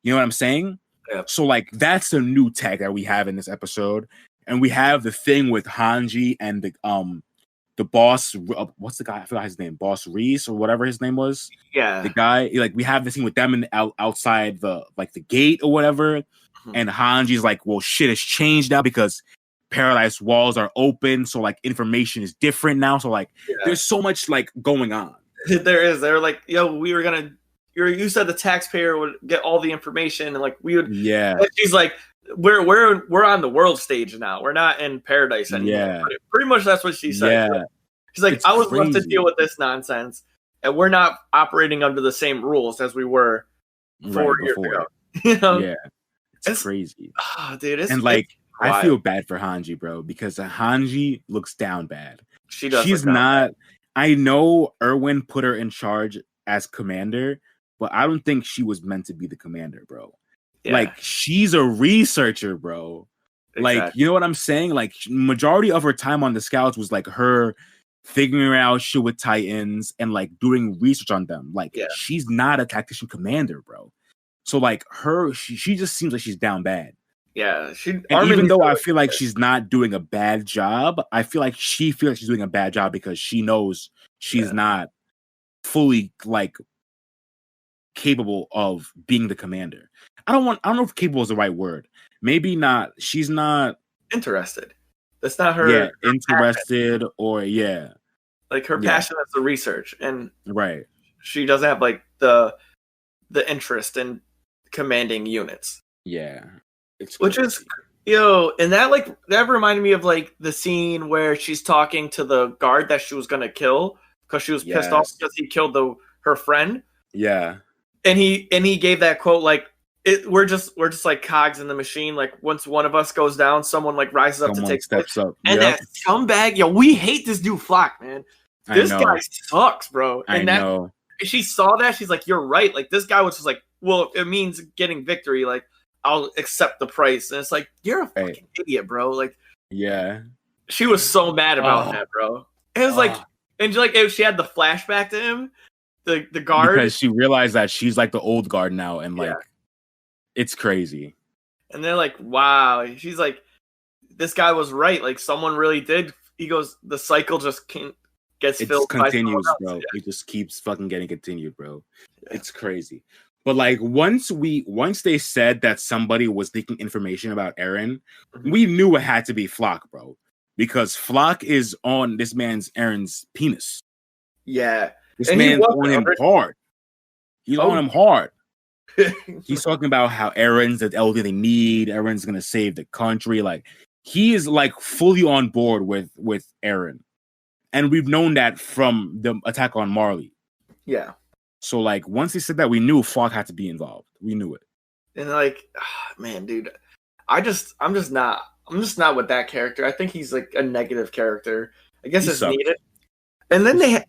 You know what I'm saying? Yep. So like that's the new tag that we have in this episode, and we have the thing with Hanji and the boss. What's the guy? I forgot his name. Boss Reese or whatever his name was. Yeah. The guy, like we have the scene with them outside the gate or whatever, and Hanji's like, well, shit has changed now because Paradise walls are open, so like information is different now. So like, there's so much like going on. There is. They're like, yo, we were gonna. You said the taxpayer would get all the information, and like we would. Yeah. And she's like, we're on the world stage now. We're not in paradise anymore. Yeah. Pretty much that's what she said. Yeah. She's like, It's I was left to crazy. deal with this nonsense, and we're not operating under the same rules as we were 4 years ago. You know? Yeah. It's crazy. Oh, dude, And like, I feel bad for Hanji, bro, because Hanji looks down bad. She does. She's not. I know Erwin put her in charge as commander, but I don't think she was meant to be the commander, bro. Yeah. Like, she's a researcher, bro. Exactly. Like, you know what I'm saying? Like, majority of her time on the scouts was like her figuring out shit with Titans and like doing research on them. Like, she's not a tactician commander, bro. So like she just seems like she's down bad. Yeah, and even though I feel like she's not doing a bad job, I feel like she feels like she's doing a bad job because she knows she's not fully like capable of being the commander. I don't know if capable is the right word. Maybe not. She's not interested. That's not her. Yeah, interested passion. Or like her passion is the research, and right. She doesn't have like the interest in commanding units. Yeah. Which is, and that reminded me of like the scene where she's talking to the guard that she was gonna kill because she was pissed off because he killed her friend. Yeah, and he gave that quote like, we're just like cogs in the machine. Like once one of us goes down, someone like rises up to take steps up. And that scumbag, we hate this dude Flock, man. This guy sucks, bro. And I know. She saw that, she's like, you're right. Like this guy was just like, well, it means getting victory. Like I'll accept the price. And it's like, you're a fucking idiot, bro. Like, she was so mad about that, bro. It was like, and if she had the flashback to him, the guard, because she realized that she's like the old guard now, and like, it's crazy. And they're like, wow. She's like, this guy was right. Like someone really did. He goes, the cycle just gets filled. Continues, bro. It just keeps fucking getting continued, bro. It's crazy. But like once they said that somebody was leaking information about Eren, we knew it had to be Flock, bro. Because Flock is on this man's Eren's penis. Yeah. This man's on him hard. He's on him hard. He's talking about how Eren's the only thing they need. Eren's gonna save the country. Like he is like fully on board with Eren. And we've known that from the attack on Marley. Yeah. So like once he said that, we knew Flock had to be involved. We knew it. And like, man, dude, I'm just not with that character. I think he's like a negative character. I guess it's needed. And then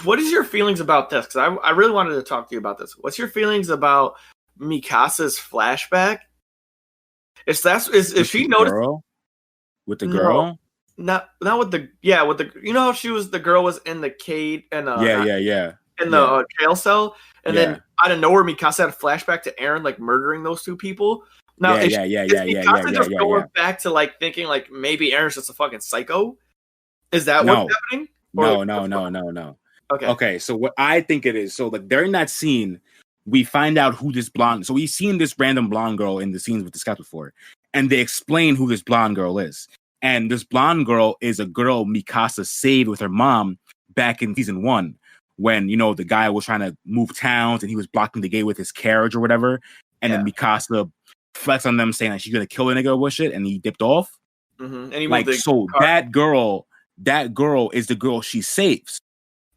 what is your feelings about this? Because I really wanted to talk to you about this. What's your feelings about Mikasa's flashback? If she noticed with the girl? Not with the how she was, the girl was in the cage and in the jail cell, and then out of nowhere Mikasa had a flashback to Eren like murdering those two people. Now is Mikasa just going back to like thinking like maybe Eren's just a fucking psycho? Is that what's happening? No. Okay, so what I think it is, so like during that scene, we find out who this blonde. So we've seen this random blonde girl in the scenes with the scouts before, and they explain who this blonde girl is. And this blonde girl is a girl Mikasa saved with her mom back in season 1, when the guy was trying to move towns and he was blocking the gate with his carriage or whatever. And then Mikasa flexed on them saying that she's gonna kill a nigga or shit, and he dipped off. Mm-hmm. And he that girl is the girl she saves.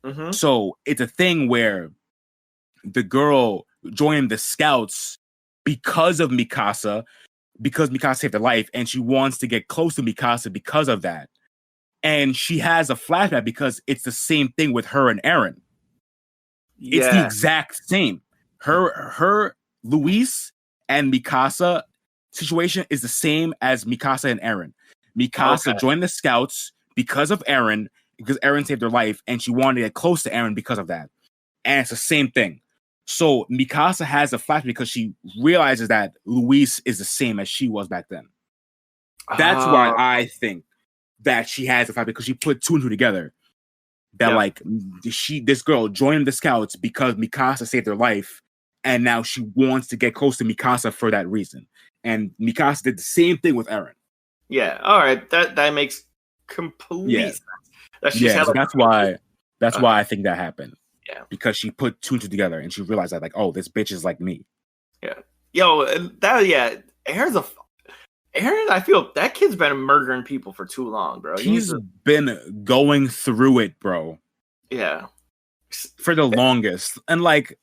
Mm-hmm. So it's a thing where the girl joined the scouts because of Mikasa, because Mikasa saved her life, and she wants to get close to Mikasa because of that. And she has a flashback because it's the same thing with her and Eren. Yeah. It's the exact same. Her Luis and Mikasa situation is the same as Mikasa and Eren. Mikasa joined the scouts because of Eren, because Eren saved her life, and she wanted to get close to Eren because of that. And it's the same thing. So Mikasa has a flashback because she realizes that Luis is the same as she was back then. That's why I think that she has a flashback, because she put two and two together. That like this girl joined the scouts because Mikasa saved her life, and now she wants to get close to Mikasa for that reason. And Mikasa did the same thing with Eren. Yeah, all right, that makes complete sense. So that's why I think that happened. Yeah, because she put two and two together and she realized that, like, oh, this bitch is like me. Yeah, Aaron, I feel that kid's been murdering people for too long, bro. He's been going through it, bro. Yeah. For the longest. And like,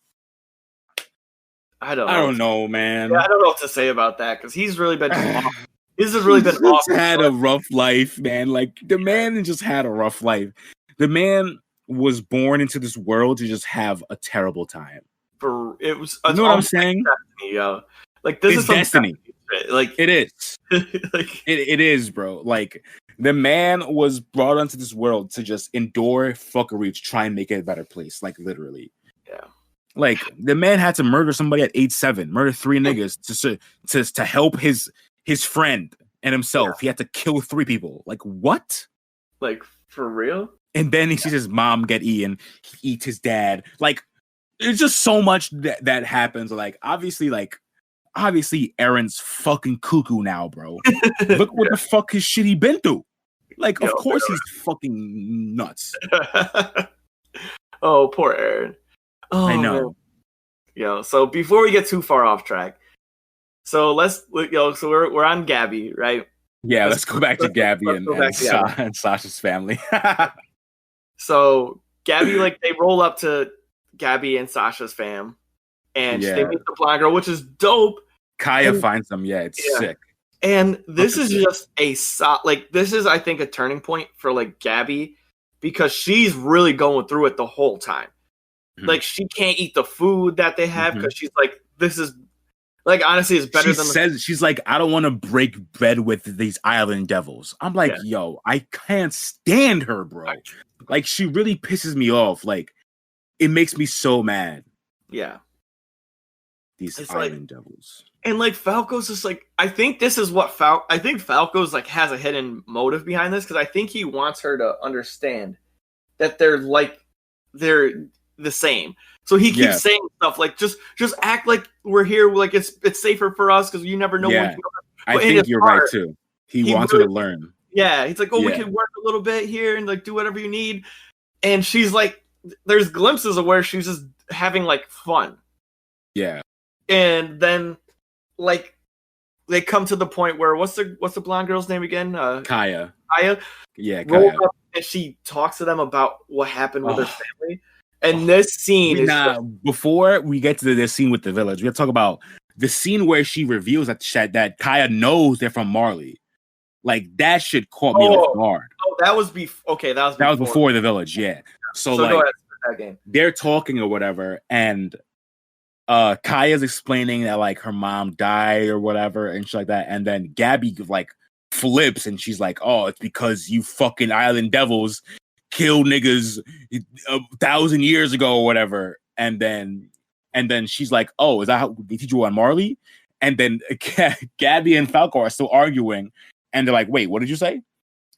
I don't know, man. Yeah, I don't know what to say about that, because he's really been off. This has really been off. He's had a rough life, man. Like, the man just had a rough life. The man was born into this world to just have a terrible time. It was, you know what I'm saying? Destiny, yo. Like, this is destiny. Like, it is. Like, it is, bro. Like, the man was brought onto this world to just endure fuckery to try and make it a better place. Like, literally. Yeah. Like, the man had to murder somebody at 8'7", murder 3 niggas to help his friend and himself. Yeah. He had to kill 3 people. Like, what? Like, for real? And then he sees his mom get eaten. He eats his dad. Like, there's just so much that happens. Like, obviously Eren's fucking cuckoo now, bro. Look what the fuck his shit he been through. Like, of course he's fucking nuts. Oh, poor Eren. Oh, I know. Man. So before we get too far off track, so we're on Gabby, right? Yeah, let's go back to Gabby and Sasha's family. So Gabby, like, they roll up to Gabby and Sasha's fam, and they meet the blonde girl, which is dope. Kaya finds them. Yeah, it's sick. And this is just this is, I think, a turning point for, like, Gabby, because she's really going through it the whole time. Mm-hmm. Like, she can't eat the food that they have because she's like, this is, like, honestly, it's better than. She's like, I don't want to break bread with these island devils. I'm like, yo, I can't stand her, bro. Like, she really pisses me off. Like, it makes me so mad. Yeah. These island devils. And, like, Falco's just like, I think this is what I think Falco's, like, has a hidden motive behind this, because I think he wants her to understand that they're the same. So he keeps saying stuff like, just act like we're here, like it's safer for us, because you never know when. I think you're right too. He wants her to learn. Yeah, he's like, we can work a little bit here and, like, do whatever you need. And she's like, there's glimpses of where she's just having, like, fun. Yeah. And then, like, they come to the point where what's the blonde girl's name again? Kaya. Yeah, Kaya. Up and she talks to them about what happened with her family. And this scene before we get to this scene with the village, we have to talk about the scene where she reveals that Kaya knows they're from Marley. Like, that shit caught me off guard. Oh, that was before. Okay, that was before the village. Yeah. So like, go ahead, that game. They're talking or whatever, and Kaya's explaining that, like, her mom died or whatever and shit like that, and then Gabby, like, flips and she's like, "Oh, it's because you fucking island devils killed niggas 1,000 years ago or whatever." And then she's like, "Oh, is that how they teach you on Marley?" And then Gabby and Falco are still arguing, and they're like, "Wait, what did you say?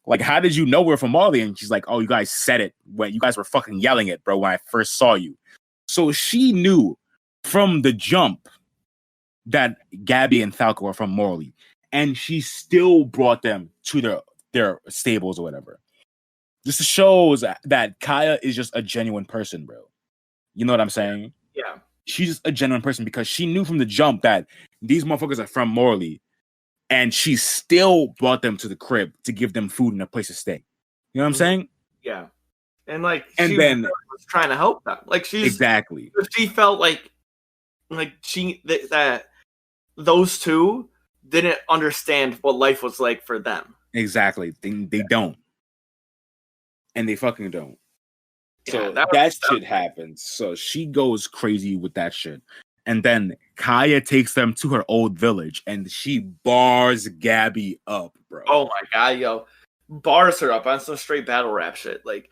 Like, how did you know we're from Marley?" And she's like, "Oh, you guys said it when you guys were fucking yelling it, bro, when I first saw you." So she knew from the jump that Gabby and Falco are from Marley, and she still brought them to their stables or whatever. This shows that Kaya is just a genuine person, bro. You know what I'm saying? Yeah. She's just a genuine person because she knew from the jump that these motherfuckers are from Marley, and she still brought them to the crib to give them food and a place to stay. You know what I'm saying? Yeah. And, like, she then was trying to help them. Like, she felt like that those two didn't understand what life was like for them. Exactly. They don't. And they fucking don't. So that shit happens. So she goes crazy with that shit. And then Kaya takes them to her old village and she bars Gabby up, bro. Oh my god, yo. Bars her up on some straight battle rap shit. Like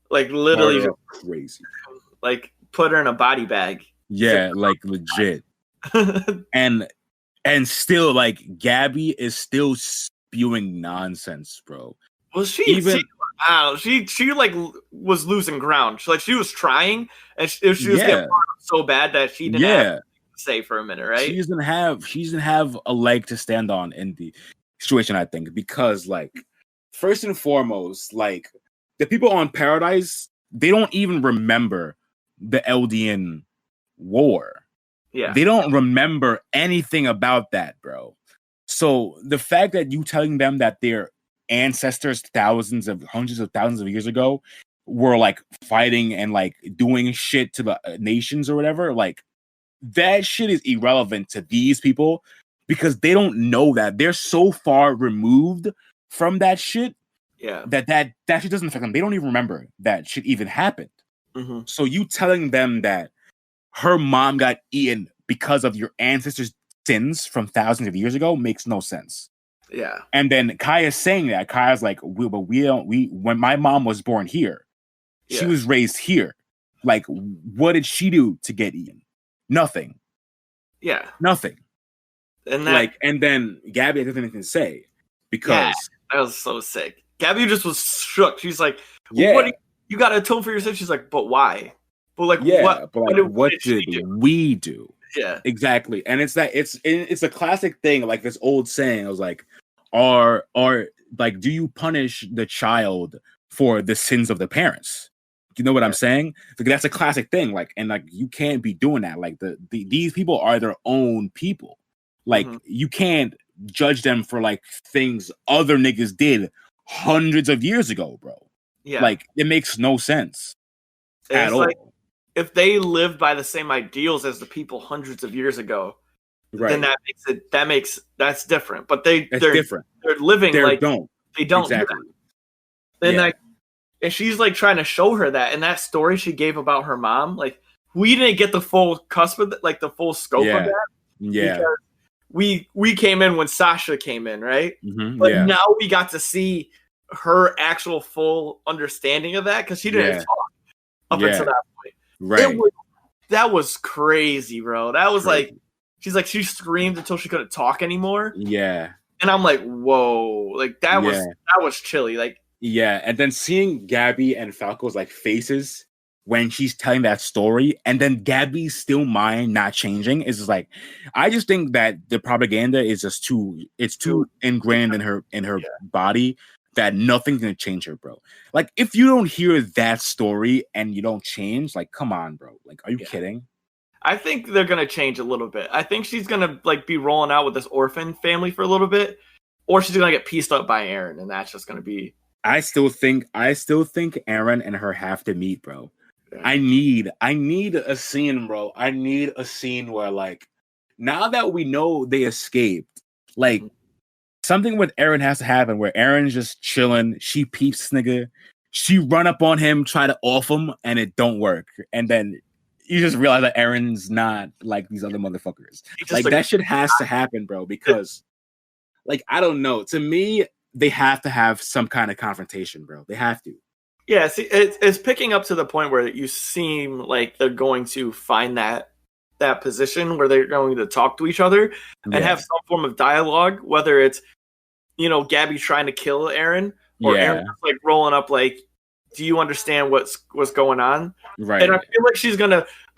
literally crazy. Like, put her in a body bag Yeah, like legit. and still, like, Gabby is still spewing nonsense, bro. Well, she like was losing ground. She was trying, and she was getting so bad that she didn't have to say for a minute, right? She doesn't have a leg to stand on in the situation, I think, because, like, first and foremost, like, the people on Paradise, they don't even remember the Eldian War. Yeah. They don't remember anything about that, bro. So the fact that you telling them that their ancestors hundreds of thousands of years ago were, like, fighting and, like, doing shit to the nations or whatever, like, that shit is irrelevant to these people because they don't know that. They're so far removed from that shit. Yeah. That shit doesn't affect them. They don't even remember that shit even happened. Mm-hmm. So you telling them that her mom got eaten because of your ancestors' sins from thousands of years ago makes no sense. Yeah. And then Kaya's saying that. Kaya's like, when my mom was born here, she was raised here. Like, what did she do to get eaten? Nothing. Yeah. Nothing. And and then Gabby doesn't anything to say because that was so sick. Gabby just was shook. She's like, what you got to atone for your sins? She's like, but why? But like, what did we do? Yeah, exactly. And it's a classic thing, like this old saying. I was like, are like, do you punish the child for the sins of the parents? You know what I'm saying? Like, that's a classic thing. Like, and like, you can't be doing that. Like, these people are their own people. Like, you can't judge them for, like, things other niggas did hundreds of years ago, bro. Yeah, like, it makes no sense at all. Like, if they lived by the same ideals as the people hundreds of years ago, then that's different. But they're different. They're living they don't exactly. And she's like trying to show her that. And that story she gave about her mom, like, we didn't get the full cusp of like the full scope of that. Yeah. We came in when Sasha came in, right? Mm-hmm, but now we got to see her actual full understanding of that because she didn't talk up until that point. Right. That was crazy, bro. That was like, she's like, she screamed until she couldn't talk anymore. Yeah. And I'm like, whoa. Like, that was chilly. Like, yeah. And then seeing Gabby and Falco's, like, faces when she's telling that story, and then Gabby's still mind not changing, is just like, I just think that the propaganda is just too ingrained in her body that nothing's gonna change her, bro. Like, if you don't hear that story and you don't change, like, come on, bro. Like, are you kidding? I think they're gonna change a little bit. I think she's gonna, like, be rolling out with this orphan family for a little bit, or she's gonna get pieced up by Aaron, and that's just gonna be. I still think Aaron and her have to meet, bro. Yeah. I need a scene, bro. I need a scene where, like, now that we know they escaped, like, something with Aaron has to happen where Aaron's just chilling. She peeps nigga. She run up on him, try to off him, and it don't work. And then you just realize that Aaron's not like these other motherfuckers. Like, that shit has to happen, bro, because, like, I don't know. To me, they have to have some kind of confrontation, bro. They have to. Yeah, see, it's picking up to the point where you seem like they're going to find that position where they're going to talk to each other and have some form of dialogue, whether it's, you know, Gabby trying to kill Aaron or Aaron like rolling up like, do you understand what's going on? Right. And I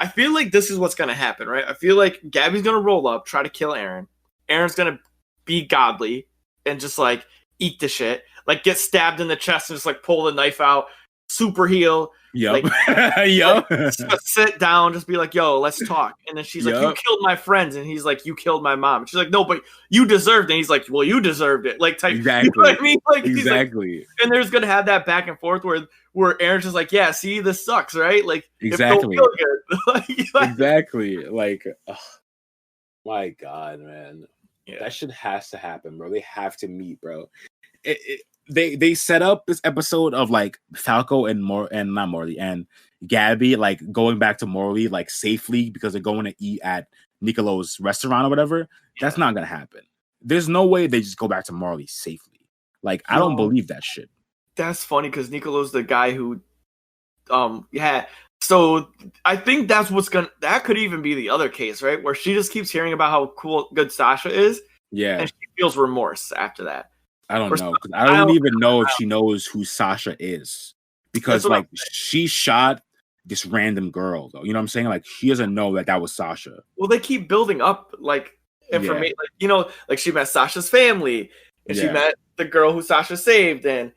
feel like this is what's gonna happen, right? I feel like Gabby's gonna roll up, try to kill Aaron. Aaron's gonna be godly and just like eat the shit, like get stabbed in the chest and just like pull the knife out, super heal. Yep. Like, just sit down, just be like, yo, let's talk. And then she's like, you killed my friends. And he's like, you killed my mom. And she's like, no, but you deserved it. And he's like, well, you deserved it. Like, type. Exactly. You know what I mean? Like, exactly. Like, and there's going to have that back and forth where Aaron's just like, yeah, see, this sucks, right? Like, exactly. It don't feel good. Exactly. Like, my God, man. Yeah. That shit has to happen, bro. They have to meet, bro. They set up this episode of like Falco and Gabby like going back to Morley like safely because they're going to eat at Nicolo's restaurant or whatever. That's not gonna happen. There's no way they just go back to Morley safely. Like, I don't believe that shit. That's funny because Nicolo's the guy who So I think that's that could even be the other case, right? Where she just keeps hearing about how good Sasha is. Yeah. And she feels remorse after that. I don't know. Cause I don't even know if she knows who Sasha is. Because like she shot this random girl though. You know what I'm saying? Like she doesn't know that was Sasha. Well, they keep building up like information. Like, you know, like she met Sasha's family and she met the girl who Sasha saved and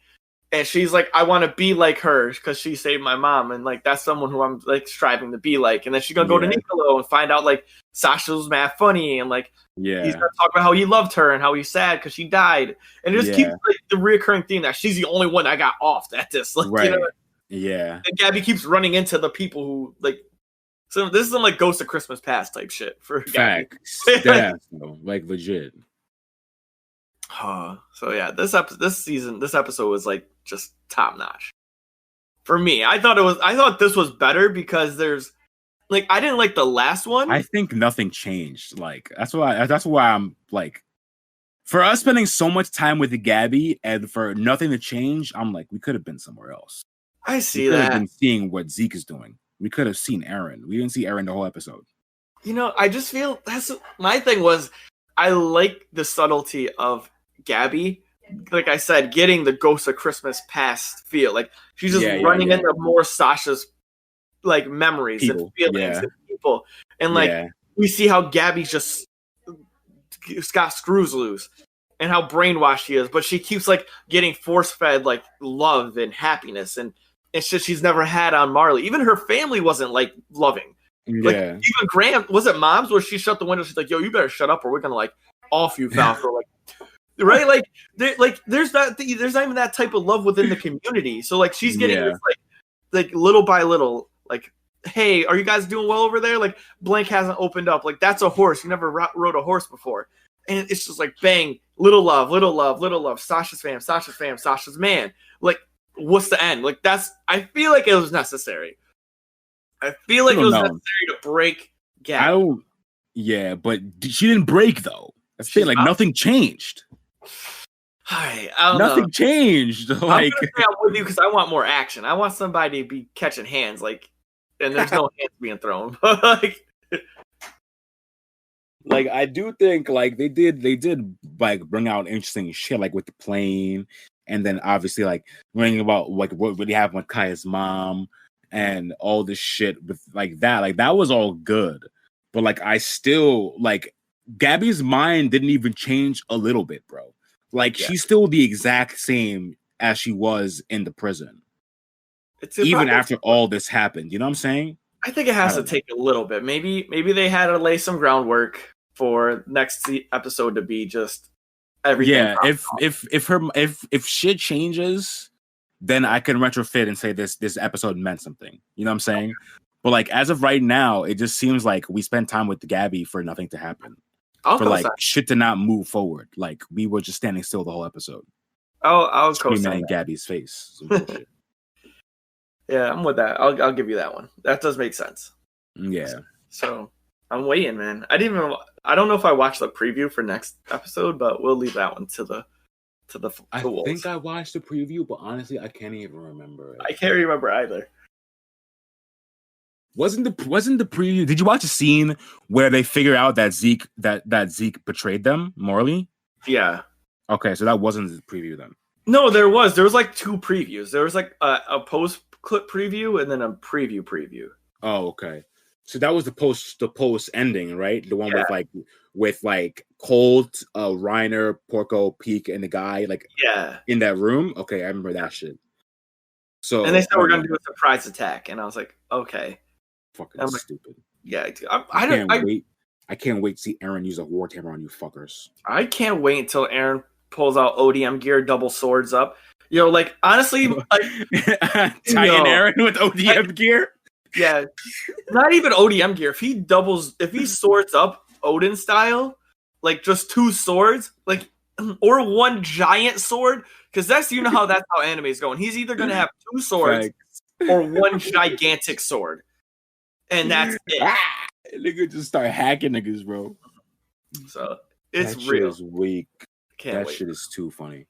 she's like, I want to be like her because she saved my mom. And like, that's someone who I'm like striving to be like. And then she's going to go to Nicolo and find out like Sasha was mad funny. And like, he's going to talk about how he loved her and how he's sad because she died. And it just keeps like the reoccurring theme that she's the only one that got off at this. Like, you know? Yeah. And Gabby keeps running into the people who like, so this is some like Ghost of Christmas Past type shit for Gabby. Facts. Like legit. So yeah, this episode was like just top notch for me. I thought this was better because there's like I didn't like the last one. I think nothing changed. Like that's why I'm like, for us spending so much time with Gabby and for nothing to change, I'm like, we could have been somewhere else. I see we that. Could have been seeing what Zeke is doing. We could have seen Aaron. We didn't see Aaron the whole episode. You know, I just feel that's my thing was I like the subtlety of Gabby, like I said, getting the Ghost of Christmas Past feel. Like she's just running into more Sasha's like memories and feelings and people. And like we see how Gabby's just got screws loose and how brainwashed she is, but she keeps like getting force fed like love and happiness and it's just she's never had on Marley. Even her family wasn't like loving. Like even Graham, was it Mom's where she shut the window? She's like, "Yo, you better shut up, or we're gonna like off you, Falco." Like, right? Like, there's not even that type of love within the community. So like, she's getting this like little by little, like, "Hey, are you guys doing well over there?" Like, blank hasn't opened up. Like, that's a horse. You never rode a horse before, and it's just like bang, little love, little love, little love. Sasha's fam, Sasha's fam, Sasha's man. Like, what's the end? Like, I feel like it was necessary. I feel like it was necessary to break Gabby. Yeah, but she didn't break though. That's the thing. Like nothing changed. I don't nothing changed. Like I'm with you because I want more action. I want somebody to be catching hands, like, and there's no hands being thrown. Like I do think like they did like bring out interesting shit like with the plane, and then obviously like learning about like what really happened with Kaya's mom. And all this shit with like that was all good. But like, I still like Gabby's mind didn't even change a little bit, bro. Like she's still the exact same as she was in the prison. Even after all this happened, you know what I'm saying? I think it has to take a little bit. Maybe they had to lay some groundwork for next episode to be just everything. Yeah, if shit changes, then I can retrofit and say this episode meant something. You know what I'm saying? But like as of right now, it just seems like we spent time with Gabby for nothing to happen. For like shit to not move forward. Like we were just standing still the whole episode. I'll screaming in Gabby's face. Yeah, I'm with that. I'll give you that one. That does make sense. Yeah. So I'm waiting, man. I don't know if I watched the preview for next episode, but we'll leave that one to the I think I watched the preview, but honestly, I can't even remember it. I can't remember either. Wasn't the preview? Did you watch a scene where they figure out that Zeke betrayed them morally? Yeah. Okay, so that wasn't the preview then. No, there was like two previews. There was like a post clip preview and then a preview. Oh, okay. So that was the post ending, right? The one with Colt, Reiner, Porco, Peak, and the guy in that room. Okay, I remember that shit. So and they said we're gonna do a surprise attack, and I was like, okay, fucking stupid. Yeah, I can't wait to see Aaron use a war hammer on you fuckers. I can't wait until Aaron pulls out ODM gear, double swords up. Like honestly, tying Aaron with ODM gear. Yeah, not even ODM gear. If he swords up Odin style, like just two swords, like or one giant sword, because that's how anime is going. He's either gonna have two swords or one gigantic sword, and that's it. Nigga just start hacking niggas, bro. So it's that real. Shit is weak. Can't wait. Shit is too funny.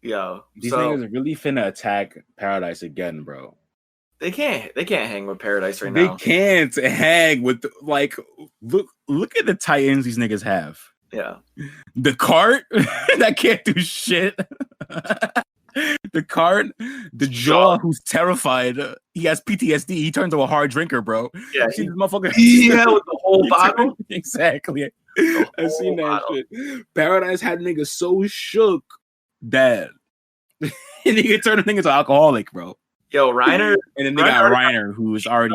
Yo, these niggas really finna attack Paradise again, bro. They can't hang with Paradise right They now. can't hang with look at the Titans these niggas have. Yeah. The cart that can't do shit. The cart, the jaw who's terrified. He has PTSD. He turned to a hard drinker, bro. Yeah, See this motherfucker. Yeah, with the whole bottle. Exactly. I seen that shit. Paradise had niggas so shook that nigga turned the nigga into an alcoholic, bro. Yo, Reiner, and then they got Reiner, who's already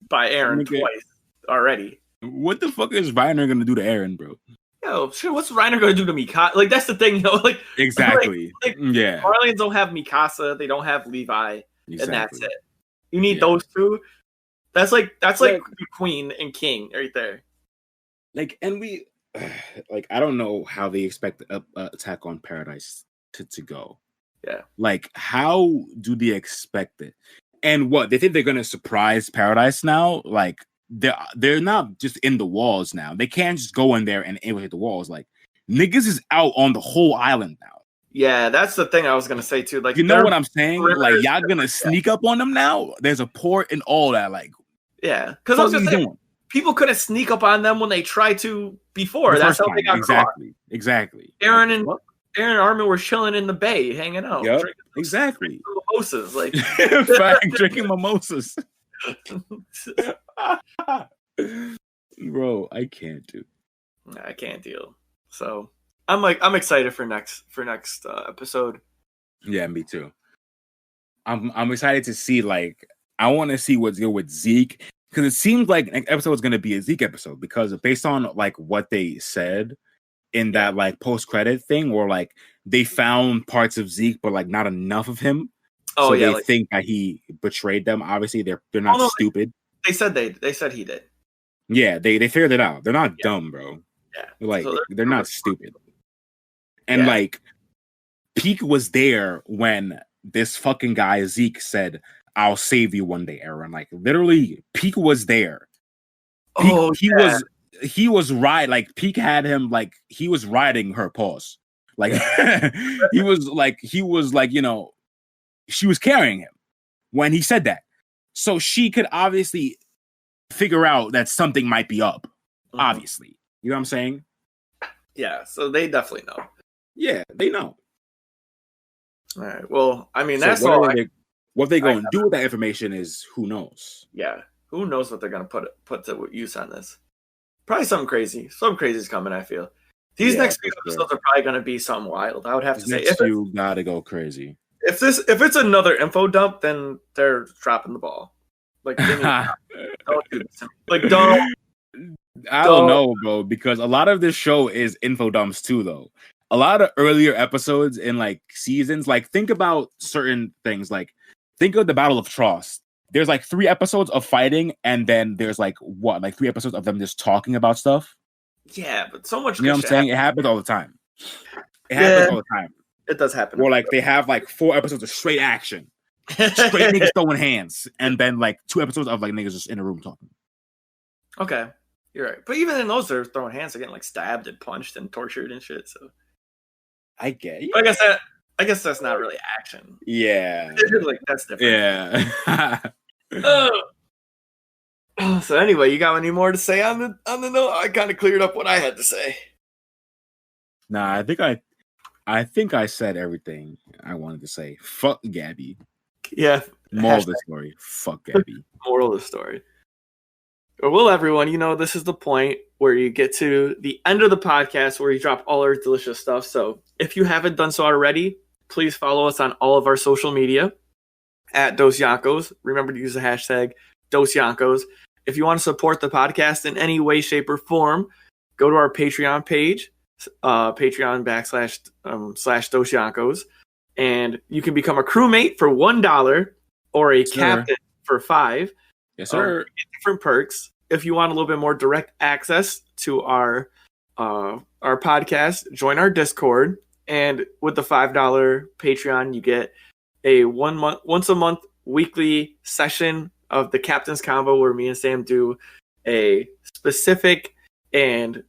by Aaron twice already. What the fuck is Reiner gonna do to Aaron, bro? Yo, shit, what's Reiner gonna do to Mikasa? Like, that's the thing, yo. Like, exactly. Yeah. Marlians don't have Mikasa, they don't have Levi, and that's it. You need those two. That's like Queen and King right there. Like, and we, like, I don't know how they expect Attack on Paradise to go. Yeah. Like, how do they expect it? And what, they think they're gonna surprise Paradise now? Like, they're not just in the walls now. They can't just go in there and hit the walls. Like, niggas is out on the whole island now. Yeah, that's the thing I was gonna say too. Like, you know what I'm saying? Like, y'all gonna sneak up on them now? There's a port and all that. Like, yeah, because I was gonna say, people couldn't sneak up on them when they tried to before. That's how they got caught. Exactly. Aaron and Armin were chilling in the bay, hanging out. Yep, exactly. Mimosas, like drinking mimosas. Bro, I can't do. I can't deal. So I'm excited for next episode. Yeah, me too. I'm excited to see, like, I want to see what's good with Zeke, because it seems like next episode is going to be a Zeke episode, because based on like what they said in that like post credit thing, where like they found parts of Zeke but like not enough of him. Oh, so yeah, they think that he betrayed them. Obviously, they're not stupid. They said he did. Yeah, they figured it out. They're not dumb, bro. Yeah, like so they're not stupid. And like, Peak was there when this fucking guy Zeke said, "I'll save you one day, Aaron." Like, literally, Peak was there. Peak, he was right. Like, Peak had him, like, he was riding her paws. Like, he was like, you know, she was carrying him when he said that. So she could obviously figure out that something might be up. Mm-hmm. Obviously. You know what I'm saying? Yeah, so they definitely know. Yeah, they know. All right. Well, I mean, that's all. What they going to do with that information is who knows. Yeah, who knows what they're going to put to use on this? Probably something crazy. Something crazy is coming. I feel these next few episodes are probably going to be something wild. I would have to say, if you gotta go crazy. If it's another info dump, then they're dropping the ball. Like, don't do this. Like, don't. I don't know, bro, because a lot of this show is info dumps too, though. A lot of earlier episodes in like seasons, like, think about certain things. Like, think of the Battle of Trost. There's like 3 episodes of fighting, and then there's like 3 episodes of them just talking about stuff. Yeah, but so much. You know what I'm saying? It happens all the time. It happens all the time. It does happen. Or like they have like 4 episodes of straight action, straight niggas throwing hands, and then like 2 episodes of like niggas just in a room talking. Okay, you're right. But even in those, they're throwing hands, they're getting like stabbed and punched and tortured and shit. So I get you. But I guess that's not really action. Yeah, like, that's different. Yeah. So anyway, you got any more to say on the note? I kind of cleared up what I had to say. Nah, I think I said everything I wanted to say. Fuck Gabby. Yeah. Moral of the story. Fuck Gabby. Moral of the story. Well, everyone, you know, this is the point where you get to the end of the podcast where you drop all our delicious stuff. So if you haven't done so already, please follow us on all of our social media at Dosyonkos. Remember to use the hashtag Dosyonkos. If you want to support the podcast in any way, shape, or form, go to our Patreon page, Patreon / Dosyonkos, and you can become a crewmate for $1 or a captain for $5. Yes, sir. Different perks. If you want a little bit more direct access to our podcast, join our Discord. And with the $5 Patreon, you get a once a month weekly session of the Captain's Convo, where me and Sam do a specific and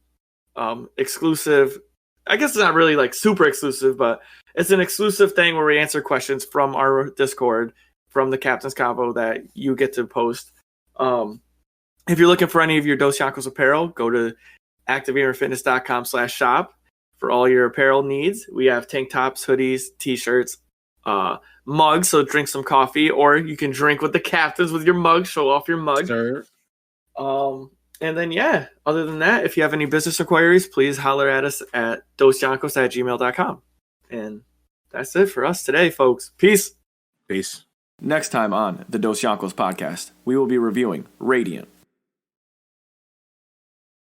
exclusive. I guess it's not really like super exclusive, but it's an exclusive thing where we answer questions from our Discord from the Captain's Combo that you get to post. If you're looking for any of your Dosyonkos apparel, go to activegamerfitness.com/shop for all your apparel needs. We have tank tops, hoodies, t-shirts, mugs, so drink some coffee, or you can drink with the captains with your mug, show off your mug. Sir. And then, yeah, other than that, if you have any business inquiries, please holler at us at dosyonkos@gmail.com. And that's it for us today, folks. Peace. Peace. Next time on the Dosyonkos podcast, we will be reviewing Radiant.